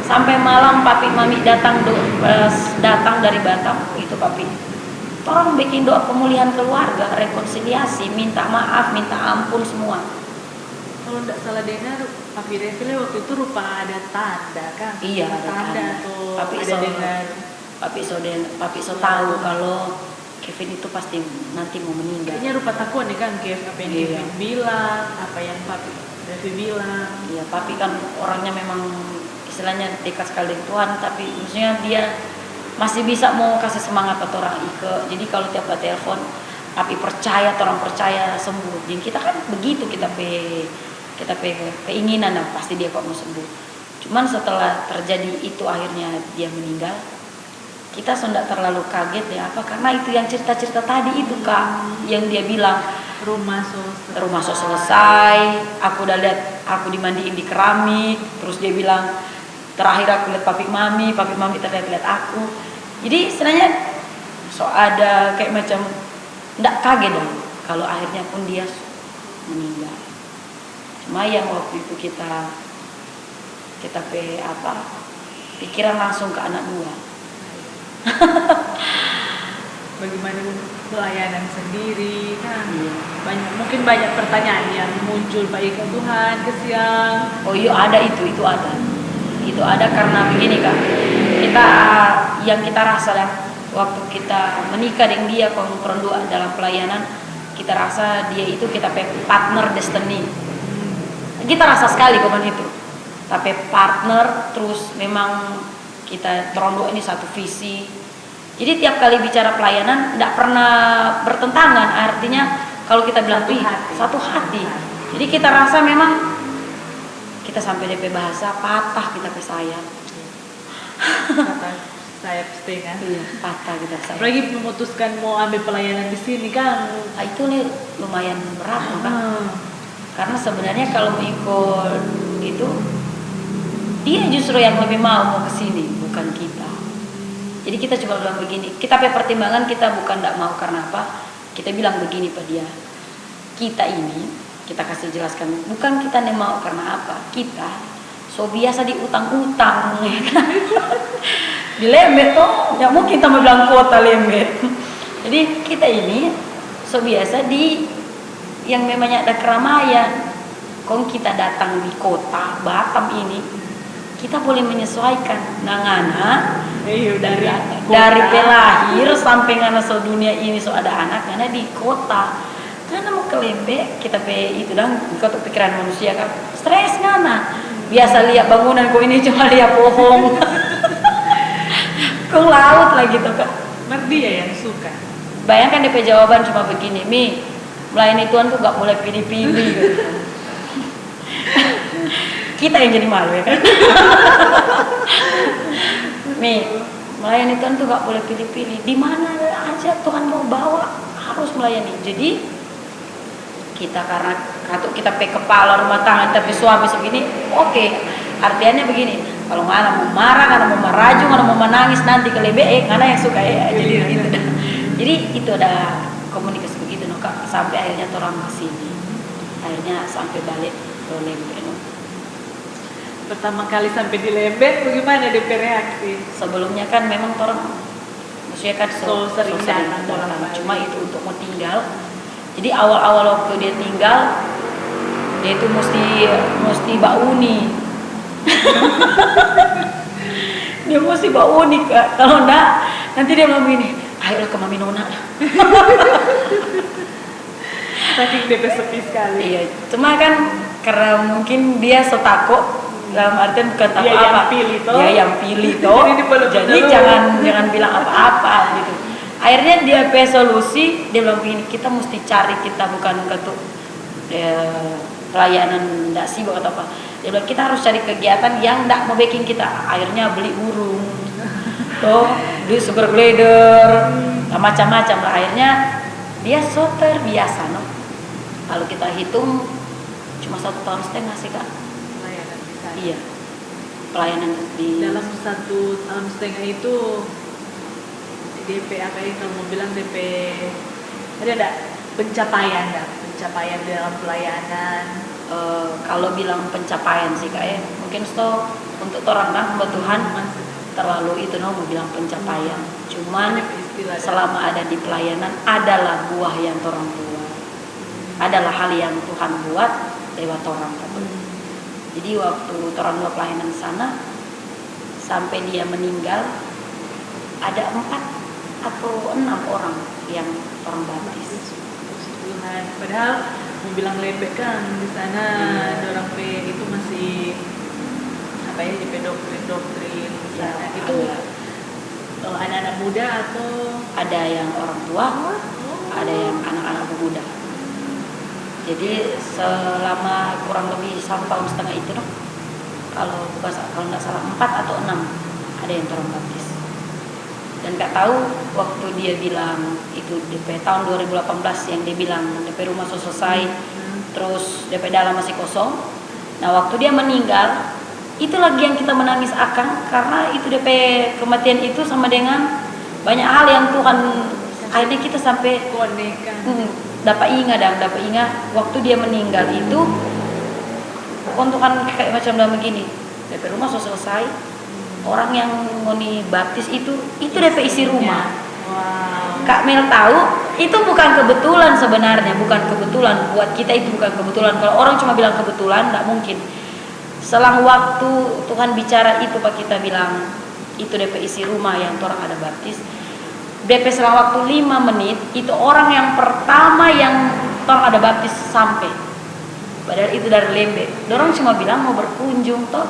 Sampai malam papi mami datang dari Batam itu papi. Tolong bikin doa pemulihan keluarga, rekonsiliasi, minta maaf, minta ampun semua.
Kalau tidak salah dengar, Papi Refile waktu itu rupa ada tanda kan?
Iya, ada tanda.
Atau
Papi
ada dengar.
Papi tahu kalau Kevin itu pasti nanti mau meninggal.
Kayaknya rupa takuan nih kan, apa yang Kevin bilang, apa yang Papi Refile bilang.
Iya, Papi kan orangnya memang istilahnya dekat sekali dengan Tuhan, tapi maksudnya dia masih bisa mau kasih semangat ke orang Ike. Jadi kalau tiap telepon, Papi percaya, orang percaya sembuh. Jadi kita kan begitu kita keinginan dan pasti dia kok mau sembuh. Cuman setelah terjadi itu akhirnya dia meninggal, kita sudah terlalu kaget ya apa karena itu yang cerita-cerita tadi itu Kak, yang dia bilang
rumah so
selesai, aku udah lihat aku dimandiin di keramik, terus dia bilang terakhir aku lihat papi mami terlihat aku. Jadi istilahnya ada kayak macam enggak kaget dong kalau akhirnya pun dia meninggal. Cuma yang waktu itu kita pikiran langsung ke anak 2.
Bagaimana pelayanan sendiri kan? Mungkin banyak pertanyaan yang muncul Pak Ika, Tuhan kesian.
Oh iya ada itu ada karena begini Kak, kita rasa waktu kita menikah dengan dia kalau dalam pelayanan, kita rasa dia itu kita partner destiny. Kita rasa sekali komen itu, tapi partner terus memang kita terondok ini satu visi. Jadi tiap kali bicara pelayanan tidak pernah bertentangan, artinya kalau kita bilang satu hati. Jadi kita rasa memang kita sampai DP bahasa patah kita sayang.
sayap setengah.
Iya, patah gitu saya.
Apalagi memutuskan mau ambil pelayanan di sini kan.
Itu nih lumayan berat kan. Karena sebenarnya kalau mau ikut itu dia justru yang lebih mau ke sini, bukan kita. Jadi kita coba bilang begini, kita pertimbangan kita bukan tidak mau karena apa? Kita bilang begini pada dia, kita ini, kita kasih jelaskan, bukan kita nih mau karena apa? Kita so biasa diutang-utang, ya kan? Di Lembet tuh, ya mungkin kita mau bilang kota Lembet. Jadi kita ini so biasa di yang memangnya ada keramaian. Kalau kita datang di kota Batam ini, kita boleh menyesuaikan nangana dari pelahir sampai ngana so dunia ini so ada anak ngana di kota. Karena mau ke Lembek kita itu dan kau pikiran manusia kan stres ngana. Biasa lihat bangunan kau ini cuma lihat pohon. Kau laut lah gitu kan.
Merdi ya yang suka.
Bayangkan DP jawaban cuma begini, Mi, melayani Tuhan tuh gak boleh pilih-pilih gitu. Kita yang jadi malu ya kan. Mi, melayani Tuhan tuh gak boleh pilih-pilih. Di mana aja Tuhan mau bawa harus melayani. Jadi kita karena kita kepala rumah tangga tapi suami segini, oke. Artinya begini, kalau mana mau marah, mana mau meraju, mana mau menangis nanti ke lebih, mana yang suka ya. Jadi gitu. Jadi itu ada komunikasi begitu, no, Kak. Sampai akhirnya orang ke sini. Akhirnya sampai balik ke Lembet. No.
Pertama kali sampai di Lembet, bagaimana DP reaksi?
Sebelumnya kan memang orang maksudnya kan
sering datang.
Cuma itu untuk mau tinggal. Jadi awal-awal waktu dia tinggal, dia itu mesti bauni. Dia mesti bauni, Kak. Kalau enggak, nanti dia bilang begini, ayo ke Mami Nona.
Saking DP sepi sekali.
Iya, cuma kan karena mungkin dia so takut. Dalam artian bukan takut apa, dia yang pilih toh. Jadi jangan bilang apa-apa gitu. Akhirnya dia solusi, dia bilang begini, kita mesti cari, kita bukan untuk pelayanan tidak sibuk atau apa. Dia bilang kita harus cari kegiatan yang tidak mau bikin kita. Akhirnya beli burung, toh beli sugar glider, macam-macam lah. Akhirnya dia so terbiasa, no. Kalau kita hitung cuma 1,5 tahun sih, Kak. Iya, pelayanan di
dalam 1,5 tahun itu DP apa yang kalau mau bilang DP ada enggak pencapaian dalam pelayanan?
Kalau bilang pencapaian sih Kak ya, mungkin untuk orang kan hamba Tuhan terlalu itu mau bilang pencapaian. Cuman selama ada di pelayanan adalah buah yang orang buat, adalah hal yang Tuhan buat lewat orang kan. Jadi waktu orang dua pelayanan sana sampai dia meninggal ada 4 atau 6 orang yang orang baptis.
Padahal mau bilang Lembet kan di sana orang itu masih apa ya, DP doktrin sana itu anak-anak muda atau
ada yang orang tua, ada yang anak-anak muda. Jadi selama kurang lebih 1,5 tahun itu dong, kalau nggak salah 4 atau 6 ada yang orang baptis. Dan nggak tahu waktu dia bilang itu DP tahun 2018 yang dia bilang DP rumah selesai, terus DP dalam masih kosong. Nah waktu dia meninggal itu lagi yang kita menangis akan, karena itu DP kematian itu sama dengan banyak hal yang Tuhan akhirnya kita sampai dapat ingat waktu dia meninggal itu untuk kan kayak macam dalam begini, DP rumah selesai, orang yang mau dibaptis itu DP isi rumah.
Wow.
Kak Mel tahu itu bukan kebetulan sebenarnya, bukan kebetulan buat kita, itu bukan kebetulan. Kalau orang cuma bilang kebetulan, nggak mungkin. Selang waktu Tuhan bicara itu Pak, kita bilang itu DP isi rumah yang orang ada baptis. DP selang waktu 5 menit itu orang yang pertama yang orang ada baptis sampai. Padahal itu dari Lembet. Dorang cuma bilang mau berkunjung toh,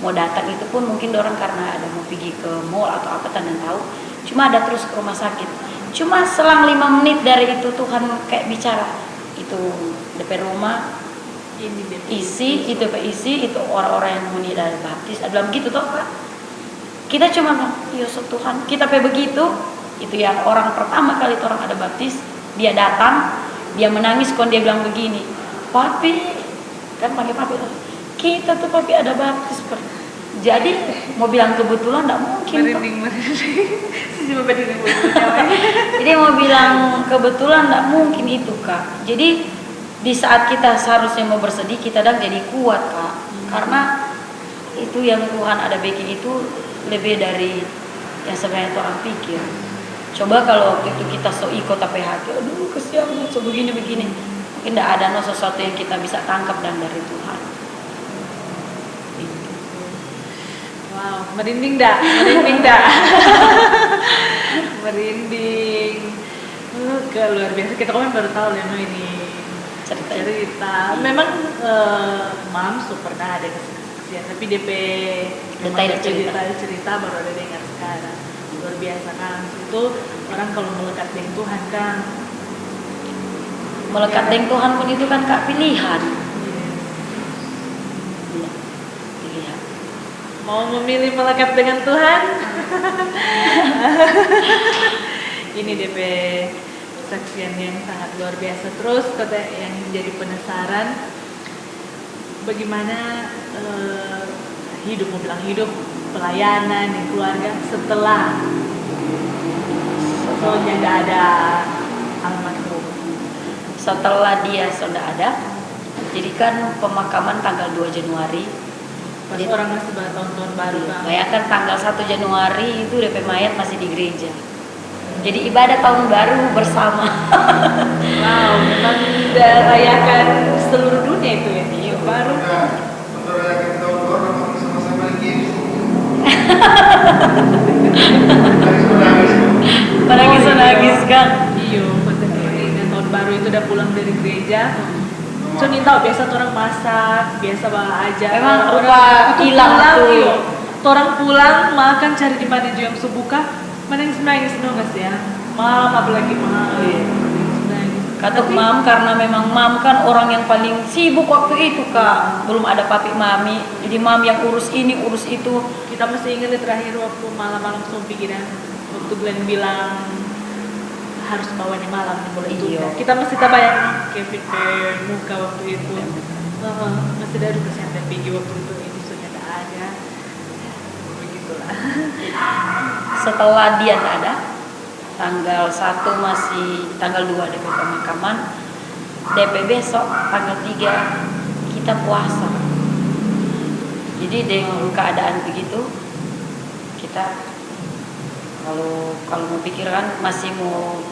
mau datang itu pun mungkin dorang karena ada mau pergi ke mall atau apa dan tahu. Cuma ada terus ke rumah sakit. Cuma selang 5 menit dari itu Tuhan kayak bicara, itu DP rumah
ini
isi, itu orang-orang yang mau dari baptis. Ada bilang gitu toh Pak. Kita cuma ya Tuhan, kita begitu. Itu yang orang pertama kali itu orang ada baptis, dia datang, dia menangis kon dia bilang begini, "Papi," kan panggil papi, "kita tuh papi ada baptis." Jadi mau bilang kebetulan enggak mungkin. Jadi mau bilang kebetulan enggak mungkin itu, Kak. Jadi di saat kita seharusnya mau bersedih, kita dan jadi kuat, Kak. Karena itu yang Tuhan ada bikin itu lebih dari yang sebenarnya orang pikir. Coba kalau waktu itu kita so ikut tapi hati, aduh kesian, so begini-begini, mungkin tidak ada sesuatu yang kita bisa tangkap dan dari Tuhan.
Wow, merinding dah, merinding dah. Merinding. Luar biasa. Kita kan baru tahu ya ini cerita. Memang Mam pernah ada kesaksian, tapi DP detail cerita baru ada dengar sekarang. Luar biasa kan. Itu orang kalau melekat dengan Tuhan kan.
Melekat dengan Tuhan pun itu kan Kak pilihan. Pilihan.
Mau memilih melekat dengan Tuhan? Ini DP kesaksian yang sangat luar biasa. Terus kata yang jadi penasaran, bagaimana hidup, mau bilang hidup, pelayanan di keluarga setelah tidak ada almarhum.
Setelah dia sudah ada, jadi kan pemakaman tanggal 2 Januari.
Pas orang masih tahun baru kan.
Bayangkan tanggal 1 Januari itu DP mayat masih di gereja. Jadi ibadah tahun baru bersama.
Wow, memang udah rayakan seluruh dunia itu ya. Iya, baru.
Untuk rayakan tahun baru sama-sama lagi.
Padahal nangis kan.
Iya, tahun baru itu udah pulang dari gereja. So nih tahu biasa orang masak, biasa bawa aja.
Memang rupa hilang tuh.
Orang pulang makan cari di mana yang sebuka. Menangis dong guys ya. Mam apalagi mam.
Kata mam karena memang mam kan orang yang paling sibuk waktu itu Kak. Belum ada papi mami. Jadi mam yang urus ini urus itu.
Kita masih ingat terakhir waktu malam-malam Sompi dan waktu Glenn bilang harus bawanya malam boleh tunda. Kita masih terbayang Kevin muka waktu itu. Masih ada kesehatan pergi waktu itu ini sudah tidak ada. Begitulah.
Setelah dia tidak ada, tanggal 1 masih tanggal 2 DP pemakaman, DP besok tanggal 3 kita puasa. Jadi dengan keadaan begitu kita kalau mau pikirkan masih mau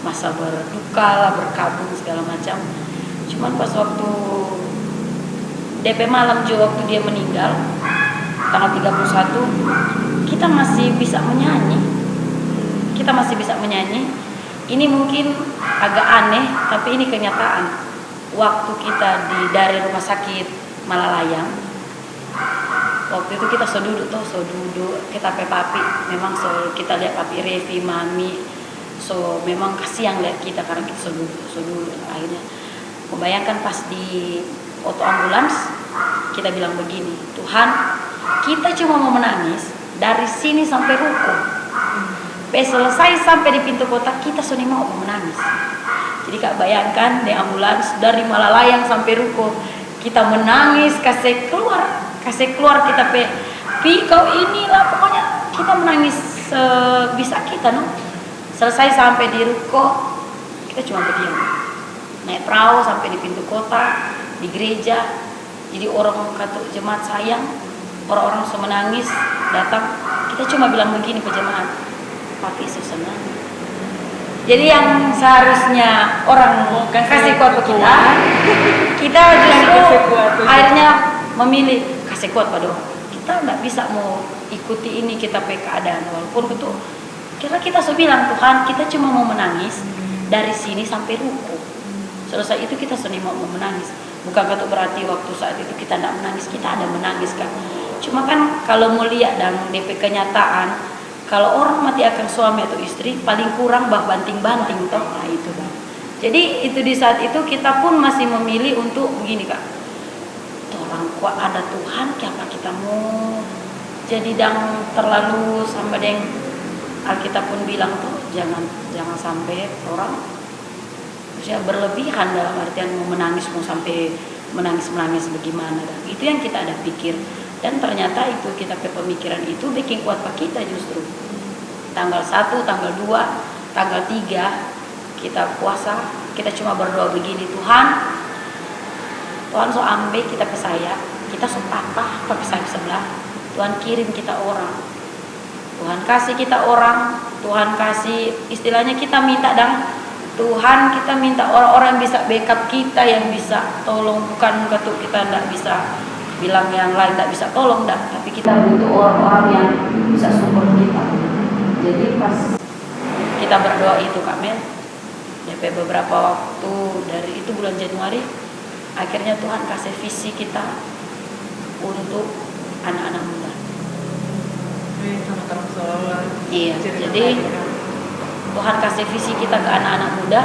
masa berduka lah, berkabung segala macam. Cuman pas waktu DP malam juga waktu dia meninggal tanggal 31 kita masih bisa menyanyi. Ini mungkin agak aneh, tapi ini kenyataan. Waktu kita dari rumah sakit Malalayang, waktu itu kita duduk kita papi. Memang kita lihat papi Revi, mami, memang kasihan lihat kita karena kita duduk. Akhirnya, membayangkan pas di auto ambulans, kita bilang begini, Tuhan, kita cuma mau menangis dari sini sampai ruko. Selesai sampai di pintu kota kita sudah mau menangis. Jadi Kak bayangkan di ambulans dari Malalayang sampai ruko kita menangis, kasih keluar kita kau inilah pokoknya kita menangis sebisa kita no. Selesai sampai di ruko kita cuma berdiam. Naik perahu sampai di pintu kota, di gereja. Jadi orang kata jemaat sayang, orang-orang semua menangis datang. Kita cuma bilang begini ke jemaat, papi senang. Jadi yang seharusnya orang kasih kuat ke kita justru akhirnya memilih kasih kuat pada orang. Kita nggak bisa mau ikuti ini kita keadaan walaupun betul. Karena kita sudah bilang Tuhan kita cuma mau menangis dari sini sampai ruko. Selesai itu kita sudah mau menangis. Bukan kata berarti waktu saat itu kita tidak menangis, kita ada menangis kan. Cuma kan kalau mau lihat dan DP kenyataan, kalau orang mati akan suami atau istri paling kurang banting-banting toh, nah itu kan. Jadi itu di saat itu kita pun masih memilih untuk begini Kak. Orang kuat ada Tuhan, kenapa kita mau jadi dang terlalu sama deng Alkitab pun bilang tuh jangan sampai orang maksudnya berlebihan dalam artian mau menangis mau sampai menangis bagaimana, dan itu yang kita ada pikir, dan ternyata itu kita ke pemikiran itu bikin kuat pak kita justru tanggal 1, tanggal 2, tanggal 3 kita puasa, kita cuma berdoa begini, Tuhan so ambil kita ke saya, kita so patah pakai sayap sebelah, Tuhan kirim kita orang, Tuhan kasih kita orang, Tuhan kasih istilahnya kita minta dan Tuhan kita minta orang-orang yang bisa backup kita, yang bisa tolong, bukan ketuk kita tidak bisa bilang yang lain tidak bisa tolong, dah. Tapi kita butuh orang-orang yang bisa support kita. Jadi pas kita berdoa itu Kak Mel, sampai beberapa waktu dari itu bulan Januari, akhirnya Tuhan kasih visi kita untuk anak-anak muda. Iya, jadi Tuhan kasih visi kita ke anak-anak muda.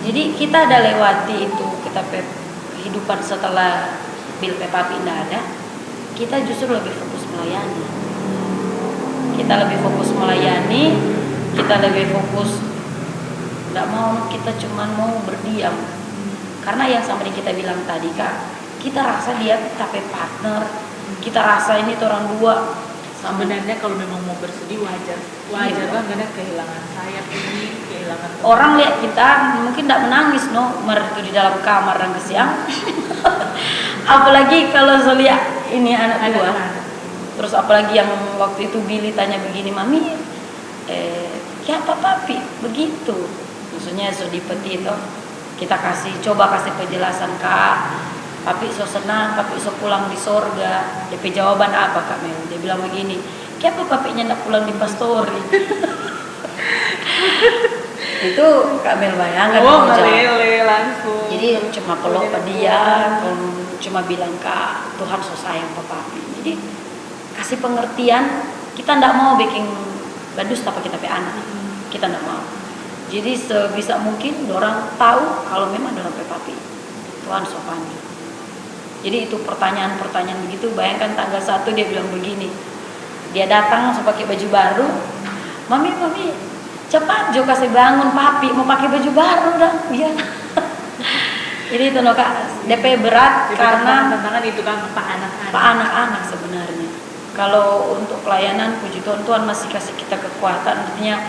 Jadi kita ada lewati itu, kita kehidupan setelah Bil Papi tidak ada, kita justru lebih fokus melayani. Kita lebih fokus melayani, kita lebih fokus tidak mau kita cuma mau berdiam. Karena yang sama kita bilang tadi Kak, kita rasa dia tapi partner, kita rasa ini orang dua.
Sebenarnya kalau memang mau bersedih wajar kan, karena kehilangan sayap ini, kehilangan
orang lihat kita mungkin tidak menangis itu di dalam kamar dan kesiang. Apalagi kalau lihat ini anak dua. Terus apalagi yang waktu itu Billy tanya begini, Mami apa papi begitu, maksudnya di peti itu kita coba kasih penjelasan Kak, papi so senang, papi so pulang di sorga. DP jawaban apa Kak Mel? Dia bilang begini, kenapa papinya nak pulang di pastori? Itu Kak Mel bayangkan.
Melele langsung.
Jadi cuma peluk dia, cuma bilang Kak, Tuhan so sayang ke papi. Jadi kasih pengertian, kita ndak mau bikin badus tanpa kita pe anak. Kita ndak mau. Jadi sebisa mungkin orang tahu kalau memang dalam pe papi Tuhan so panggil. Jadi itu pertanyaan-pertanyaan begitu. Bayangkan tanggal 1 dia bilang begini, dia datang langsung pakai baju baru, Mami cepat Jo kasih bangun papi mau pakai baju baru dah. Iya. Jadi itu Kak, DP berat karena
tantangan itu kan Pak
anak-anak sebenarnya. Kalau untuk pelayanan puji Tuhan, Tuhan masih kasih kita kekuatan, artinya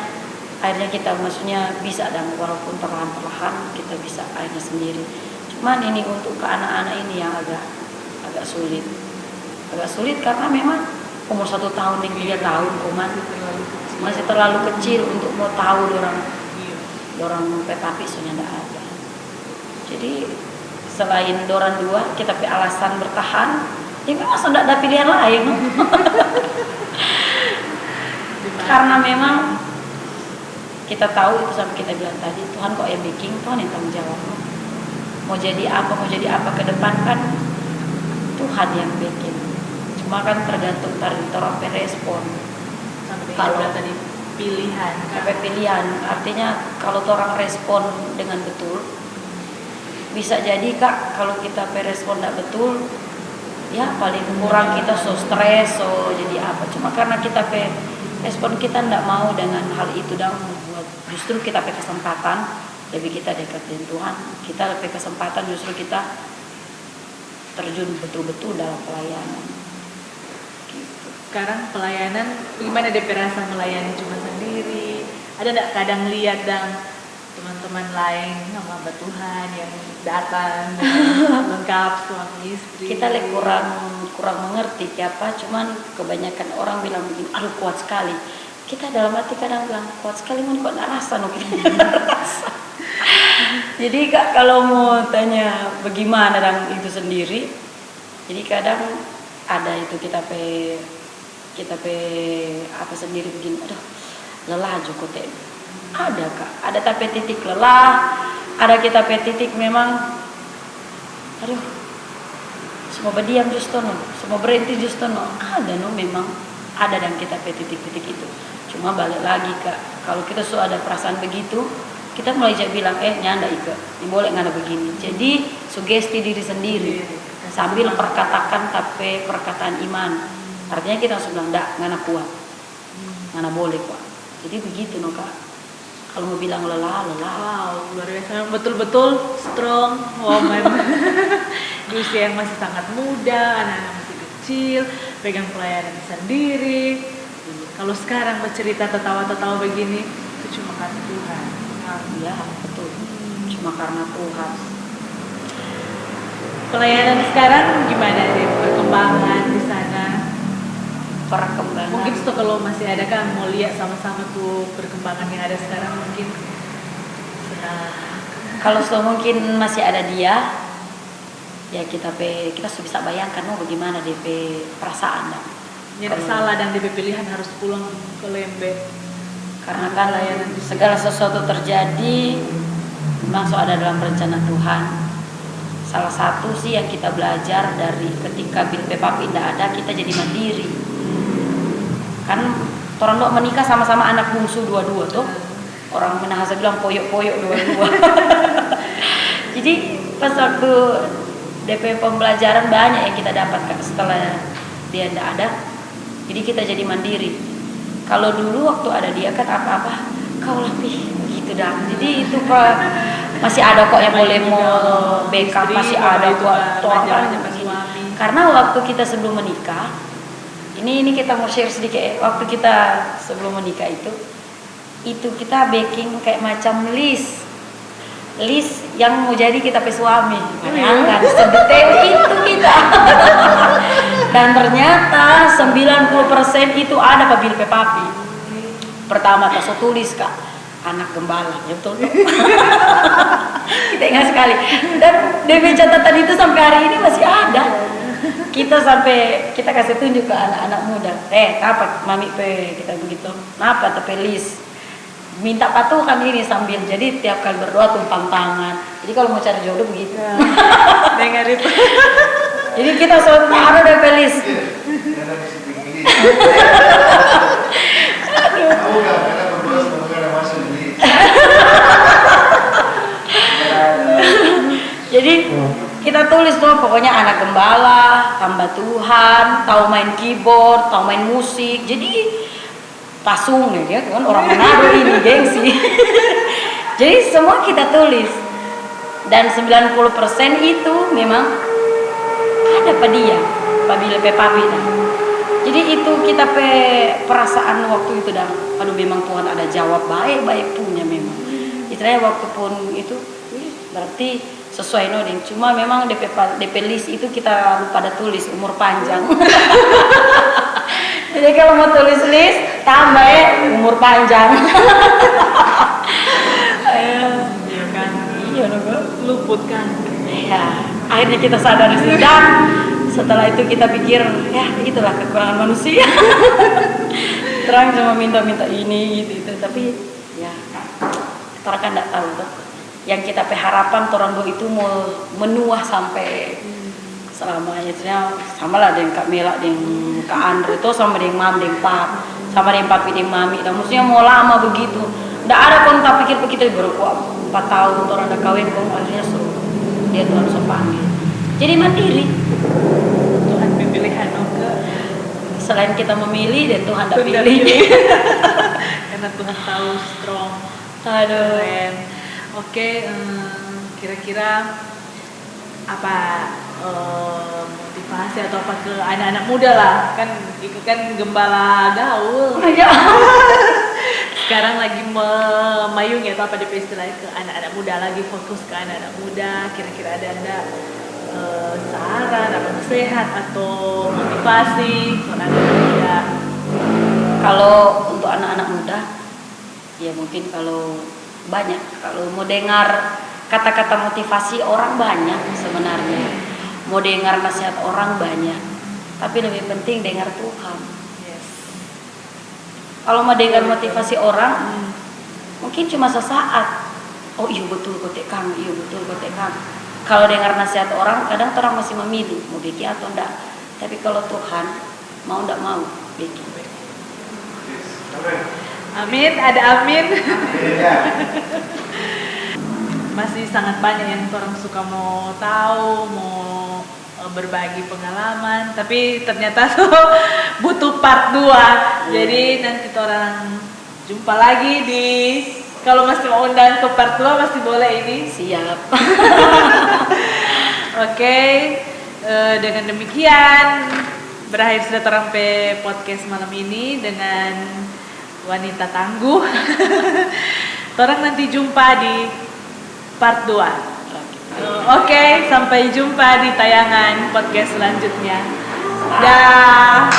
akhirnya kita maksudnya bisa, dan walaupun perlahan-perlahan kita bisa akhirnya sendiri. Cuman ini untuk ke anak-anak ini yang agak sulit karena memang umur 1 tahun dan 3 tahun masih terlalu kecil untuk mau tahu dorang petapi sudah tidak ada. Jadi selain dorang dua kita pe alasan bertahan, ya memang sudah ada pilihan lain. Karena memang kita tahu itu sampai kita bilang tadi, Tuhan kok yang bikin, Tuhan yang tanggung jawab. Mau jadi apa ke depan kan Tuhan yang bikin. Cuma kan tergantung dari orang respon. Kalau
tadi pilihan,
sampai pilihan, artinya kalau orang respon dengan betul, bisa jadi Kak kalau kita respon tidak betul, ya paling kurang kita so stres, so jadi apa. Cuma karena kita respon kita tidak mau dengan hal itu, dan membuat justru kita kesempatan lebih kita dekat dengan Tuhan, kita lebih kesempatan justru kita terjun betul-betul dalam pelayanan. Gitu.
Sekarang pelayanan gimana DP rasa melayani cuma sendiri? Ada enggak kadang lihat dan teman-teman lain sama Tuhan yang datang lengkap suami istri?
Kita kurang mengerti apa, cuman kebanyakan orang bilang begini, aduh kuat sekali. Kita dalam hati kadang bilang kuat sekali, mau kok nggak rasa rasa. Jadi Kak kalau mau tanya bagaimana dan itu sendiri, jadi kadang ada itu kita apa sendiri begini, aduh lelah juga teh. Ada Kak, ada tapi titik lelah, ada kita titik memang, aduh semua berdiam justru semua berhenti justru ada memang ada, dan kita titik-titik itu. Cuma balik lagi Kak, kalau kita sudah ada perasaan begitu, kita mulai bilang nyanda Ika, ini boleh nggak ada begini. Jadi sugesti diri sendiri sambil perkatakan tapi perkataan iman. Artinya kita harus bilang, enggak, ngana kuat, ngana boleh kuat. Jadi begitu no Kak. Kalau mau bilang lelah.
Wow, luar biasa, betul-betul strong woman. Di usia yang masih sangat muda, anak-anak masih kecil, pegang pelayanan sendiri. Kalau sekarang bercerita tertawa-tertawa begini, itu cuma karena Tuhan.
Ya betul, cuma karena Tuhan.
Pelayanan sekarang gimana sih perkembangan di sana?
Perkembangan.
Mungkin tuh kalau masih ada kan mau lihat sama-sama tuh perkembangan yang ada sekarang mungkin senang.
Kalau mungkin masih ada dia, ya kita sudah bisa bayangkan bagaimana DP perasaan dah.
Ya tidak salah dan DP pilihan harus pulang ke Lembe.
Karena kan segala sesuatu terjadi memang ada dalam rencana Tuhan. Salah satu sih yang kita belajar dari ketika Bil Papi tidak ada, kita jadi mandiri. Kan orang dok menikah sama-sama anak bungsu dua-dua tuh. Orang Minahasa bilang poyok-poyok dua-dua. Jadi pas waktu DP pembelajaran banyak yang kita dapatkan setelah dia tidak ada. Jadi kita jadi mandiri. Kalau dulu waktu ada dia kan apa-apa kau lebih gitu dah. Jadi itu masih ada kok yang boleh mau backup, masih ada kok orang. Karena waktu kita sebelum menikah, ini kita mau share sedikit waktu kita sebelum menikah itu kita backing kayak macam list yang mau jadi kita pe suami. Bayangkan sedetail itu kita. Dan ternyata 90% itu ada Pak Bil Papi. Pertama kita tulis Kak, anak gembala, ya betul. Kita ingat sekali. Dan DP catatan itu sampai hari ini masih ada. Kita kasih tunjuk ke anak-anak muda. Apa mami pe kita begitu. Kenapa tapi list minta patuhan ini sambil jadi tiap kali berdoa tumpang tangan. Jadi kalau mau cari jodoh begitu.
Dengar itu.
Jadi kita selalu taruh DP list.
Karena mesti begini. Tahu nggak? Karena berdua semoga ada masuk ini.
Jadi kita tulis tuh pokoknya anak gembala, hamba Tuhan, tahu main keyboard, tahu main musik. Jadi pasung ya kan orang Manado ini gengsi. Jadi semua kita tulis. Dan 90% itu memang ada pada dia, Pak Bil Papi dah. Jadi itu kita perasaan waktu itu dah. Aduh memang Tuhan ada jawab baik punya memang. Istilahnya waktu pun itu berarti sesuai noding. Cuma memang DP list itu kita pada tulis umur panjang. Jadi kalau mau tulis list tambah umur panjang.
Iya kan.
Iya
Luput kan.
Ya, akhirnya kita sadar sih. Dan setelah itu kita pikir, ya itulah kekurangan manusia. Terang cuma minta ini itu. Tapi ya, orang kan tidak tahu tuh. Yang kita harapan orang itu mau menuah sampai selamanya. Sama lah dengan Kak Mela, dengan Kak Andre itu sama dengan Mam, dengan Pap, sama dengan Papi, dengan Mami. Dan maksudnya mau lama begitu. Tidak ada kontak pikir kita baru 4 tahun orang ada kawin kok akhirnya suruh dia Tuhan panggil. Jadi mandiri.
Tuhan pilihan oke.
Selain kita memilih dan Tuhan tidak pilih.
Karena Tuhan tahu strong.
Aduh.
Keren. Oke, kira-kira apa motivasi atau apa ke anak-anak muda lah, kan itu kan gembala gaul. Sekarang lagi memayung ya atau apa istilahnya ke anak-anak muda, lagi fokus ke anak-anak muda. Kira-kira ada saran atau nasihat atau motivasi ke anak-anak muda?
Kalau untuk anak-anak muda, ya mungkin kalau mau dengar kata-kata motivasi orang banyak sebenarnya, mau dengar nasihat orang banyak, tapi lebih penting dengar Tuhan.
Yes.
Kalau mau dengar motivasi orang, mungkin cuma sesaat. Oh iya betul kotek kamu, iya betul kotek kamu. Kalau dengar nasihat orang, kadang orang masih memilih mau bikin atau enggak. Tapi kalau Tuhan mau enggak mau bikin.
Amin, ada amin.
Iya.
Masih sangat banyak yang orang suka mau tahu, mau berbagi pengalaman, tapi ternyata tuh butuh part 2. Jadi nanti orang jumpa lagi di, kalau masih mau undang ke part 2 masih boleh ini.
Siap.
Oke, dengan demikian berakhir sudah orang pe podcast malam ini dengan wanita tangguh. Orang nanti jumpa di part 2. Oke, sampai jumpa di tayangan podcast selanjutnya. Dah.